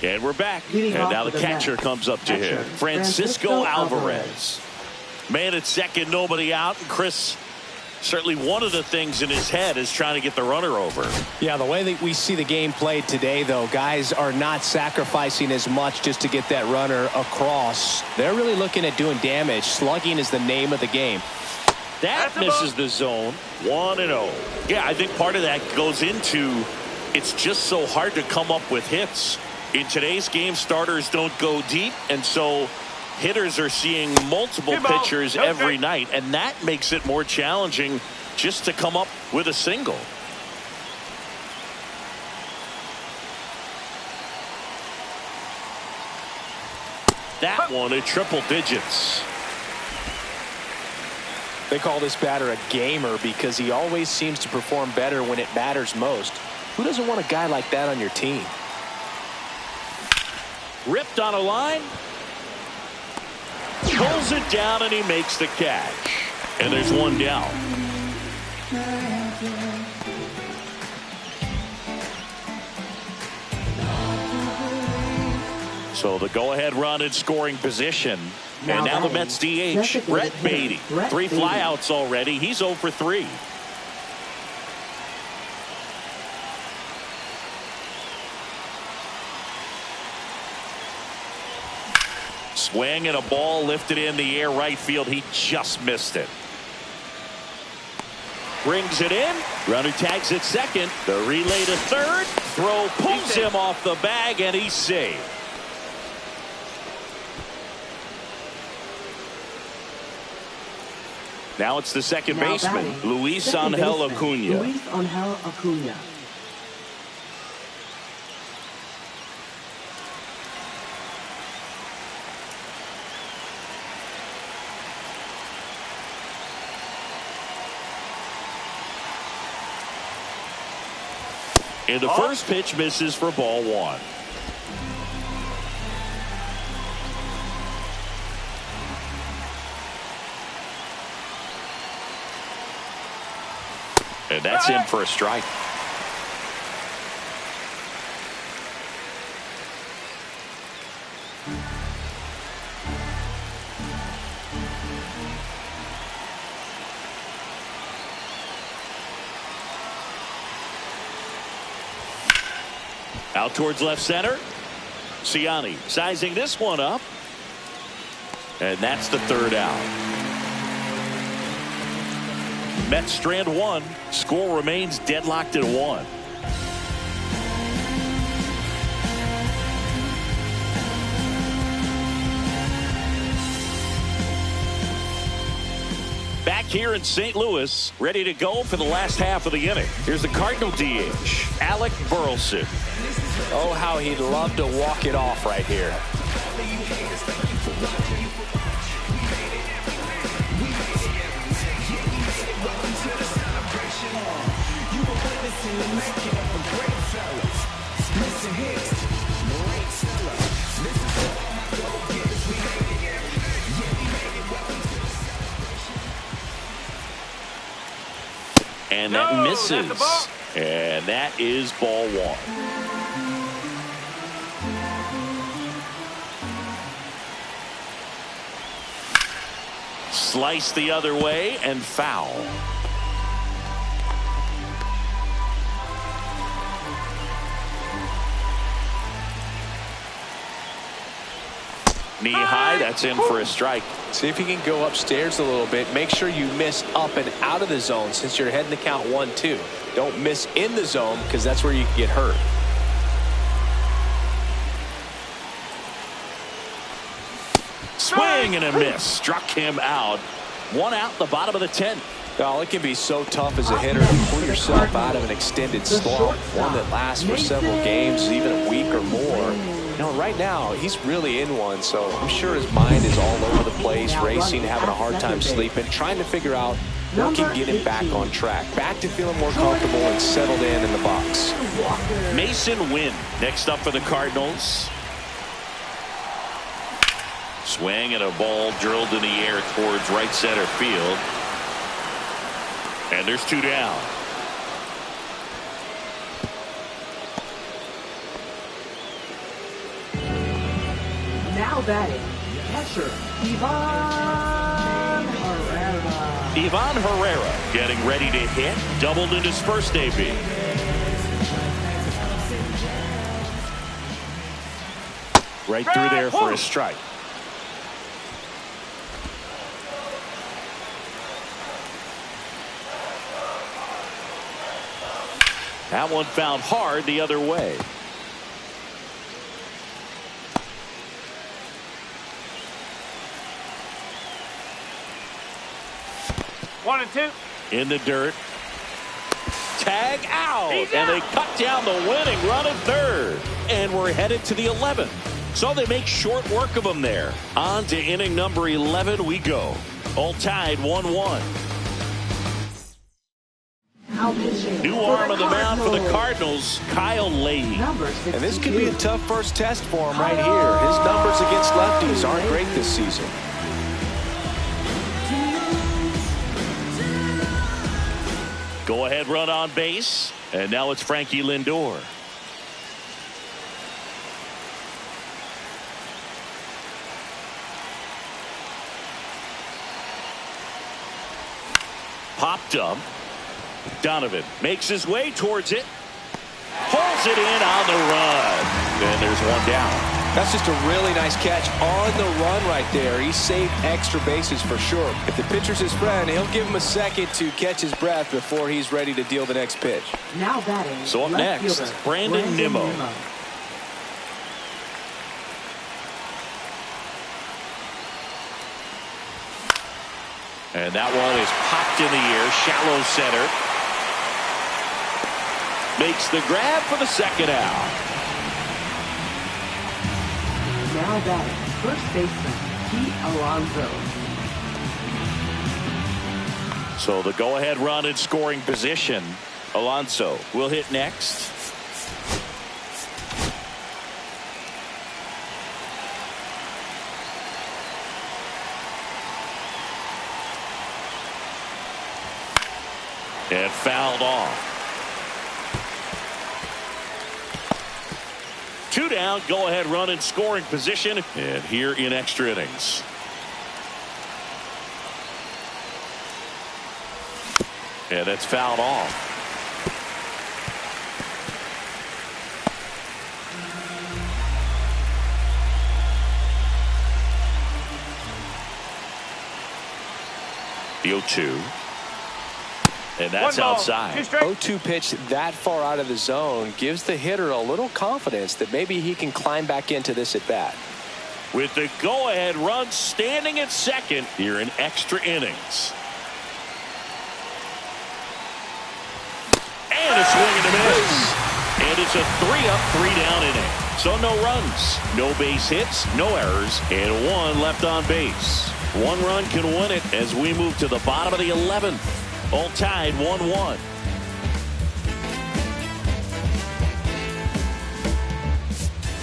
And we're back. Leading And off now the for the catcher Mets, comes up to catcher, him. Francisco Alvarez. Alvarez. Man at second, nobody out. And Chris, certainly one of the things in his head is trying to get the runner over. Yeah, the way that we see the game played today, though, guys are not sacrificing as much just to get that runner across. They're really looking at doing damage. Slugging is the name of the game. That misses the zone. 1-0. Yeah, I think part of that goes into it's just so hard to come up with hits. In today's game, starters don't go deep, and so hitters are seeing multiple pitchers every night, and that makes it more challenging just to come up with a single. That one at triple digits. They call this batter a gamer because he always seems to perform better when it matters most. Who doesn't want a guy like that on your team? Ripped on a line. Pulls it down and he makes the catch. And there's one down. So the go-ahead run in scoring position. And now the Mets DH, Brett Beatty. 3 flyouts already. He's 0 for 3. Swing and a ball lifted in the air right field. He just missed it. Brings it in. Runner tags at second. The relay to third. Throw pulls him off the bag and he's saved. Now it's the second baseman, Luis Angel Acuna. Luis Angel Acuna. And the first pitch misses for ball 1. And that's in for a strike. Out towards left center. Ciani sizing this one up. And that's the third out. Mets strand 1. Score remains deadlocked at 1. Back here in St. Louis, ready to go for the last half of the inning. Here's the Cardinal DH, Alec Burleson. Oh, how he'd love to walk it off right here. And that misses. And that is ball 1. Slice the other way and foul. Knee high, that's in for a strike. See if you can go upstairs a little bit. Make sure you miss up and out of the zone since you're heading to count 1-2. Don't miss in the zone because that's where you can get hurt. Swing and a miss. Struck him out. 1 out, the bottom of the 10th. Oh, it can be so tough as a hitter to pull yourself out of an extended slump, one that lasts for several games, even a week or more. You know, right now, he's really in one, so I'm sure his mind is all over the place, racing, having a hard time sleeping, trying to figure out what can get him back on track, back to feeling more comfortable and settled in the box. Mason Wynn next up for the Cardinals. Swing and a ball drilled in the air towards right center field. And there's 2 down. Now batting, catcher, Ivan Herrera. Ivan Herrera getting ready to hit. Doubled in his first AB. Right through there for a strike. That one found hard the other way. One and two. In the dirt. Tag out. And they cut down the winning run at third. And we're headed to the 11th. So they make short work of them there. On to inning number 11 we go. All tied 1-1. New arm on the mound for the Cardinals, Kyle Leahy. And this could be a tough first test for him right here. His numbers against lefties aren't great this season. Go ahead run on base. And now it's Frankie Lindor. Popped up. Donovan makes his way towards it. Pulls it in on the run. And there's one down. That's just a really nice catch on the run right there. He saved extra bases for sure. If the pitcher's his friend, he'll give him a second to catch his breath before he's ready to deal the next pitch. Now batting. So up next, Brandon Nimmo. And that one is popped in the air, shallow center. Makes the grab for the second out. Now batting, first baseman, Pete Alonso. So the go-ahead run in scoring position. Alonso will hit next. And fouled off. 2 down, go ahead run in scoring position, and here in extra innings. And it's fouled off. The 0-2. And that's outside. 0-2 pitch that far out of the zone gives the hitter a little confidence that maybe he can climb back into this at bat. With the go-ahead run standing at second here in extra innings. And a swing and a miss. And it's a 3-up, 3-down inning. So no runs, no base hits, no errors, and 1 left on base. 1 run can win it as we move to the bottom of the 11th. All tied 1-1.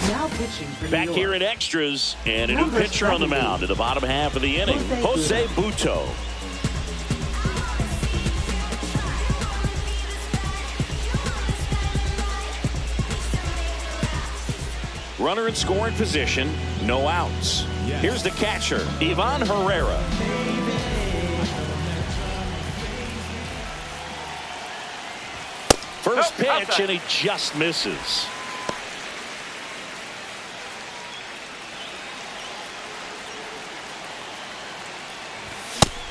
Now pitching for Back here in extras, and a new pitcher on the mound in the bottom half of the inning, Jose Butto. Runner in scoring position, no outs. Here's the catcher, Ivan Herrera. First pitch, and he just misses.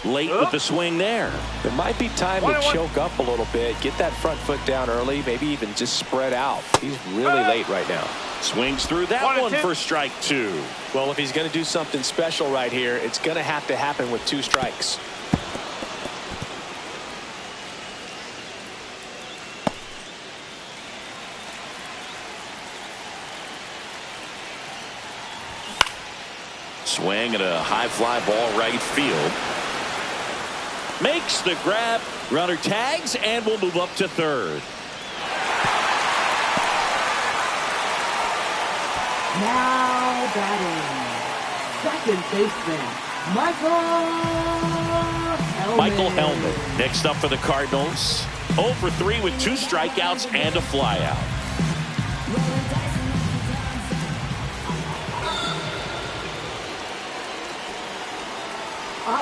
Late with the swing there. It might be time to choke up a little bit, get that front foot down early, maybe even just spread out. He's really late right now. Swings through that one for strike 2. Well, if he's going to do something special right here, it's going to have to happen with 2 strikes. Swing and a high fly ball right field. Makes the grab. Runner tags and will move up to third. Now batting, second baseman, Michael Hellman. Next up for the Cardinals. 0 for 3 with 2 strikeouts and a flyout.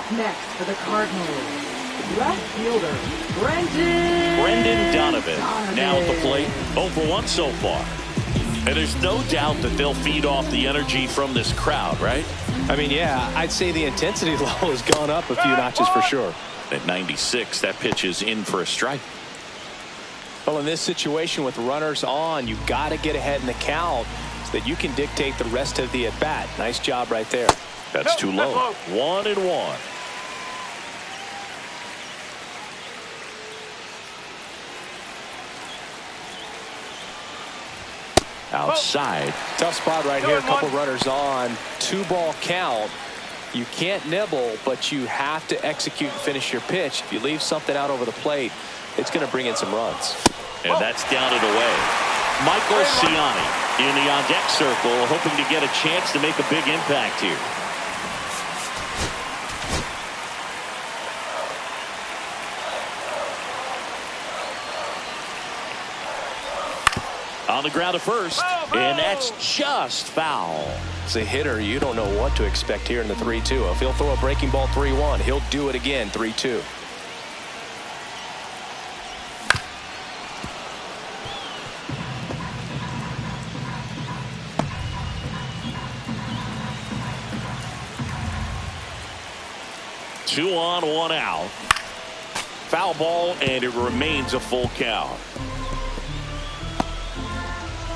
Up next for the Cardinals, left fielder, Brendan Donovan. Now at the plate, 0 for 1 so far. And there's no doubt that they'll feed off the energy from this crowd, right? I mean, yeah, I'd say the intensity level has gone up a few notches for sure. At 96, that pitch is in for a strike. Well, in this situation with runners on, you've got to get ahead in the count so that you can dictate the rest of the at-bat. Nice job right there. That's too low. 1-1. Outside. Tough spot right here. A couple runners on. 2-ball count. You can't nibble, but you have to execute and finish your pitch. If you leave something out over the plate, it's going to bring in some runs. And that's down and away. Michael Ciani in the on-deck circle, hoping to get a chance to make a big impact here. On the ground to first, and that's just foul. As a hitter, you don't know what to expect here in the 3-2. If he'll throw a breaking ball 3-1, he'll do it again 3-2. Two on, 1 out. Foul ball, and it remains a full count.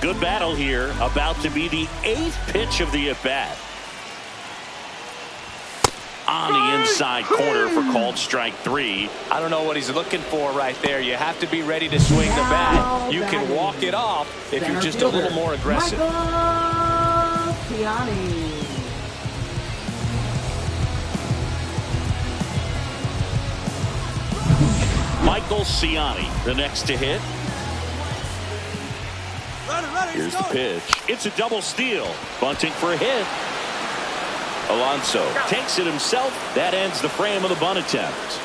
Good battle here, about to be the 8th pitch of the at-bat. On the inside corner for called strike 3. I don't know what he's looking for right there. You have to be ready to swing the bat. You can walk it off if you're just a little more aggressive. Michael Ciani. Michael Ciani, the next to hit. Here's the pitch. It's a double steal. Bunting for a hit. Alonso takes it himself. That ends the frame of the bunt attempt.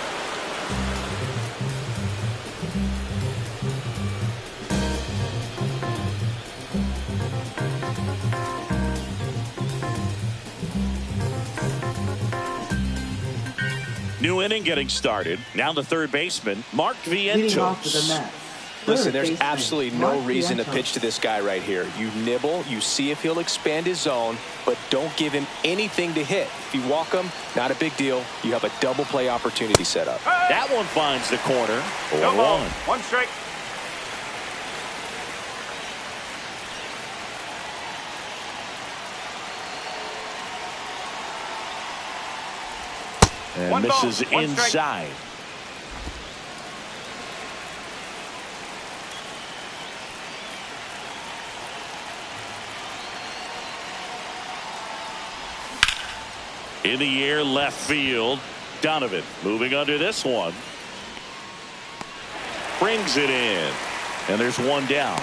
New inning getting started. Now the third baseman, Mark Vientos. Listen, there's absolutely no reason to pitch to this guy right here. You nibble, you see if he'll expand his zone, but don't give him anything to hit. If you walk him, not a big deal. You have a double play opportunity set up. That one finds the corner. 1-1. 1 strike. And misses inside. In the air, left field. Donovan moving under this one. Brings it in. And there's one down.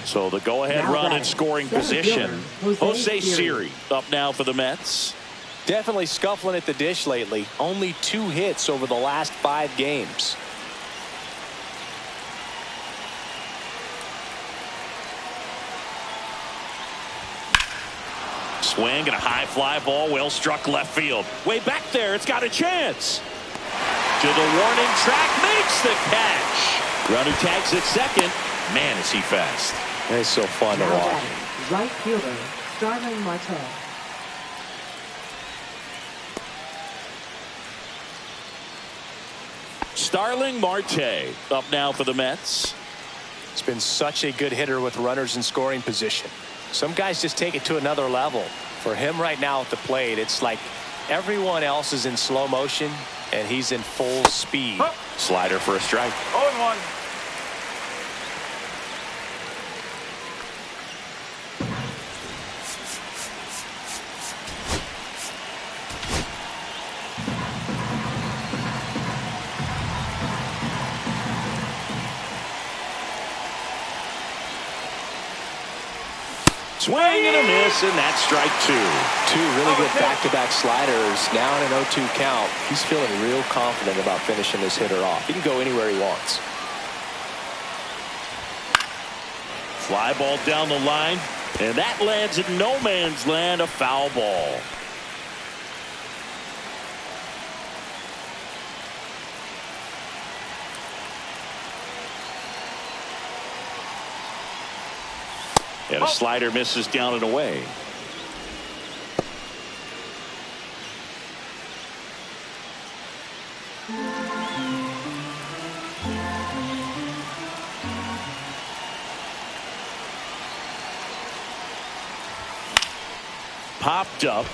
So the go-ahead run in scoring position. Jose Siri up now for the Mets. Definitely scuffling at the dish lately. Only 2 hits over the last 5 games. Swing and a high fly ball, well struck left field. Way back there, it's got a chance. To the warning track, makes the catch. Runner tags at second. Man, is he fast. It's so fun to watch. Right fielder, Starling Marte. Starling Marte up now for the Mets. It's been such a good hitter with runners in scoring position. Some guys just take it to another level. For him right now at the plate, it's like everyone else is in slow motion and he's in full speed. Slider for a strike. 0-1. Swing and a miss, and that's strike two. Two really good back-to-back sliders. Now in an 0-2 count. He's feeling real confident about finishing this hitter off. He can go anywhere he wants. Fly ball down the line, and that lands in no man's land, a foul ball. And a slider misses down and away. Popped up.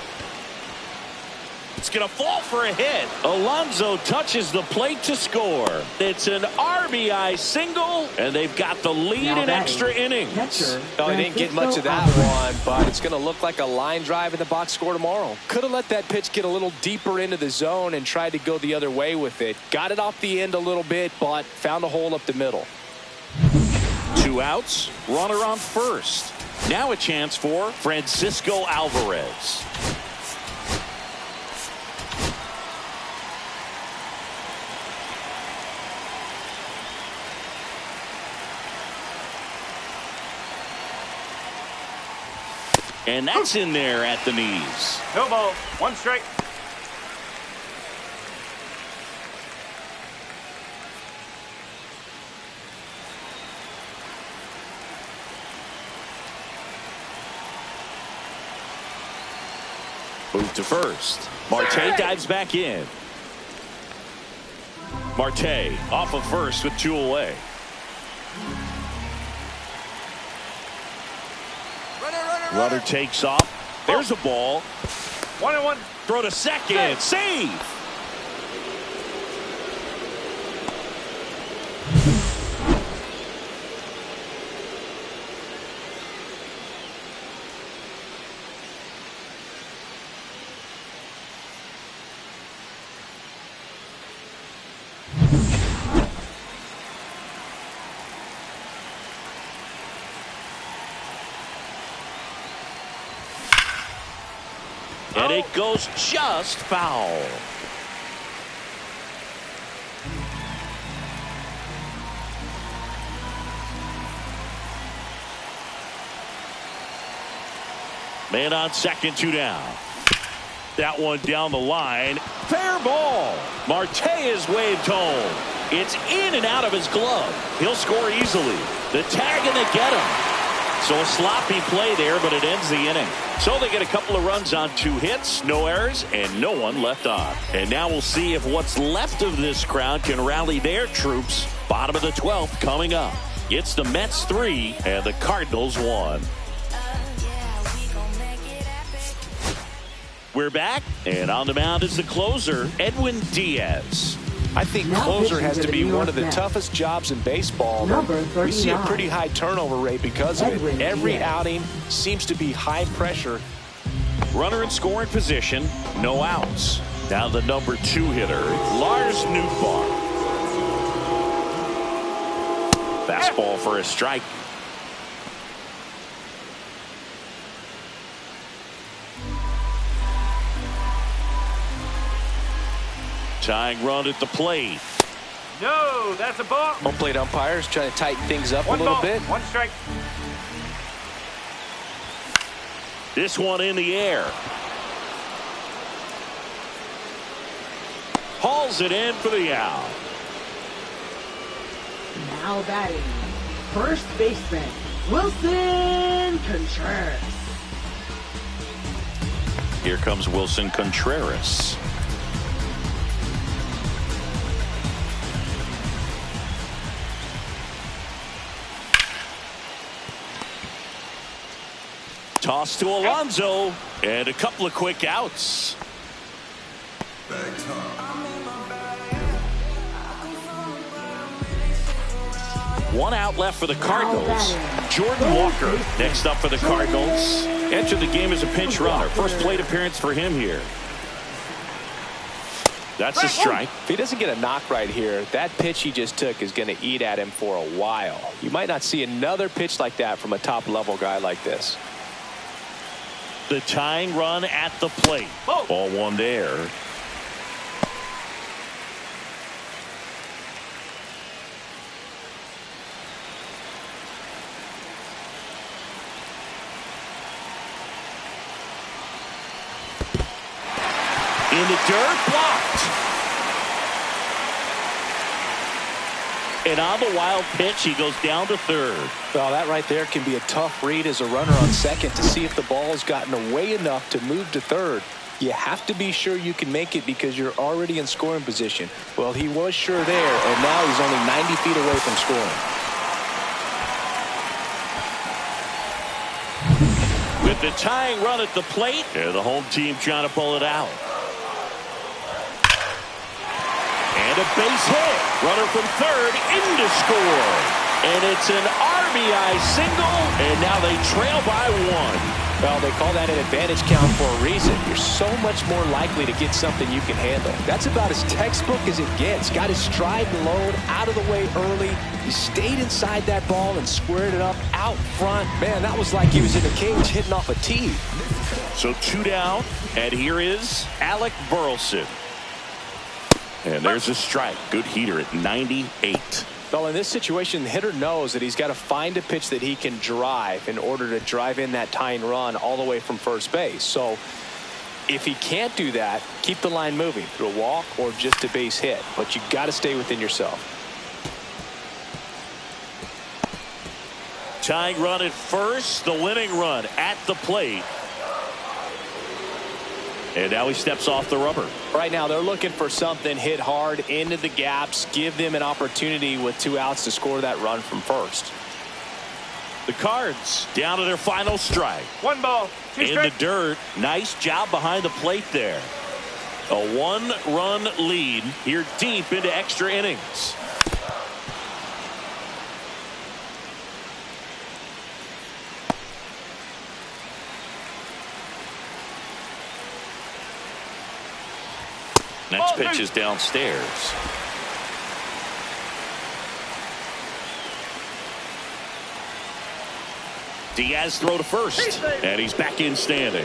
It's going to fall for a hit. Alonso touches the plate to score. It's an RBI single, and they've got the lead in extra innings. Oh, he didn't get much of that one, but it's going to look like a line drive in the box score tomorrow. Could have let that pitch get a little deeper into the zone and tried to go the other way with it. Got it off the end a little bit, but found a hole up the middle. 2 outs, runner on first. Now a chance for Francisco Alvarez. And that's in there at the knees. No ball. 1 strike. Move to first. Marte dives back in. Marte off of first with 2 away. Runner takes off. There's a ball. 1-1. Throw to second. Save. And it goes just foul. Man on second, 2 down. That one down the line. Fair ball. Marte is waved home. It's in and out of his glove. He'll score easily. The tag and they get him. So a sloppy play there, but it ends the inning. So they get a couple of runs on 2 hits, no errors, and no one left on. And now we'll see if what's left of this crowd can rally their troops. Bottom of the 12th coming up. It's the Mets 3 and the Cardinals 1. We're back, and on the mound is the closer, Edwin Diaz. I think closer has to be one of the toughest jobs in baseball. We see a pretty high turnover rate because of it. Every outing seems to be high pressure. Runner in scoring position, no outs. Now the number 2 hitter, Lars Nootbaar. Fastball for a strike. Tying run at the plate. No, that's a ball. Home plate umpires trying to tighten things up a little bit. 1 strike. This one in the air. Hauls it in for the out. Now batting, first baseman, Wilson Contreras. Here comes Wilson Contreras. Toss to Alonso, and a couple of quick outs. 1 out left for the Cardinals. Jordan Walker next up for the Cardinals. Entered the game as a pinch runner. First plate appearance for him here. That's a strike. If he doesn't get a knock right here, that pitch he just took is going to eat at him for a while. You might not see another pitch like that from a top-level guy like this. The tying run at the plate. Ball one there. In the dirt, blocked. And on the wild pitch, he goes down to third. Well, that right there can be a tough read as a runner on second to see if the ball has gotten away enough to move to third. You have to be sure you can make it because you're already in scoring position. Well, he was sure there, and now he's only 90 feet away from scoring. With the tying run at the plate, the home team trying to pull it out. And a base hit. Runner from third in to score. And it's an RBI single, and now they trail by one. Well, they call that an advantage count for a reason. You're so much more likely to get something you can handle. That's about as textbook as it gets. Got his stride and load out of the way early. He stayed inside that ball and squared it up out front. Man, that was like he was in a cage hitting off a tee. So 2 down, and here is Alec Burleson. And there's a strike. Good heater at 98. Well, in this situation, the hitter knows that he's got to find a pitch that he can drive in order to drive in that tying run all the way from first base. So if he can't do that, keep the line moving through a walk or just a base hit. But you got to stay within yourself. Tying run at first, the winning run at the plate. And now he steps off the rubber. Right now they're looking for something hit hard into the gaps, give them an opportunity with 2 outs to score that run from first. The Cards down to their final strike. 1 ball, 2 in strikes. the dirt. Nice job behind the plate there. A 1-run lead here deep into extra innings. Next pitch is downstairs. Diaz throw to first, and he's back in standing.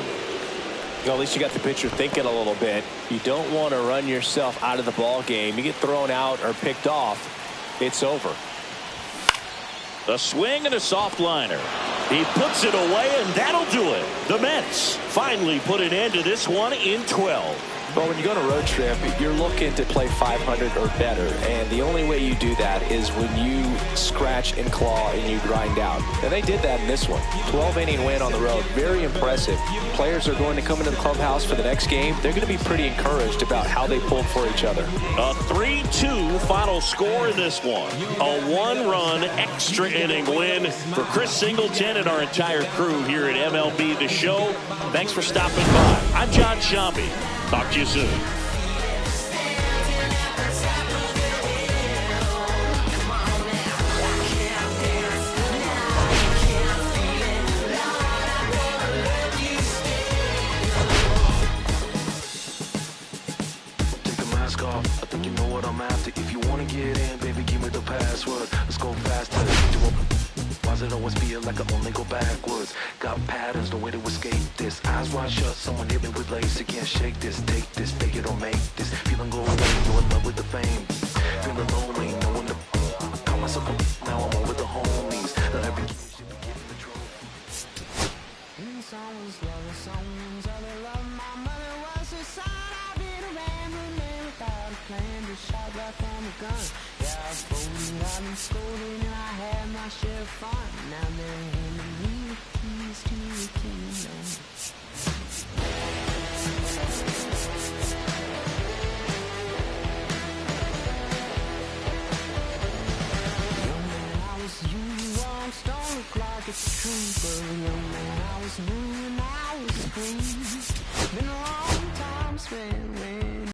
Well, at least you got the pitcher thinking a little bit. You don't want to run yourself out of the ball game. You get thrown out or picked off, it's over. A swing and a soft liner. He puts it away, and that'll do it. The Mets finally put an end to this one in 12. Well, when you go on a road trip, you're looking to play 500 or better, and the only way you do that is when you scratch and claw and you grind out. And they did that in this one. 12-inning win on the road. Very impressive. Players are going to come into the clubhouse for the next game. They're going to be pretty encouraged about how they pulled for each other. A 3-2 final score in this one. A 1-run extra inning win for Chris Singleton and our entire crew here at MLB The Show. Thanks for stopping by. I'm John Shambi. Talk to you soon. Take the mask off. I think you know what I'm after. If you wanna get in, baby, give me the password. Let's go faster. Why's it always feel like I only go backwards? Got patterns, no way to escape this. Eyes wide shut, someone hit me with lace. I can't shake this, take this, fake it or make this. Feeling go away, you're in love with the fame. Feeling lonely, no one to call myself a now I'm over the homies. Not every kid should be getting the trophy. Someone's love, someone's other love. My mother was a son. I've been a rambling man without a plan. Just shot right from a gun. Yeah, I've folded, I've been scolded, and I had my share of fun. Now they're handing me the keys to the kingdom.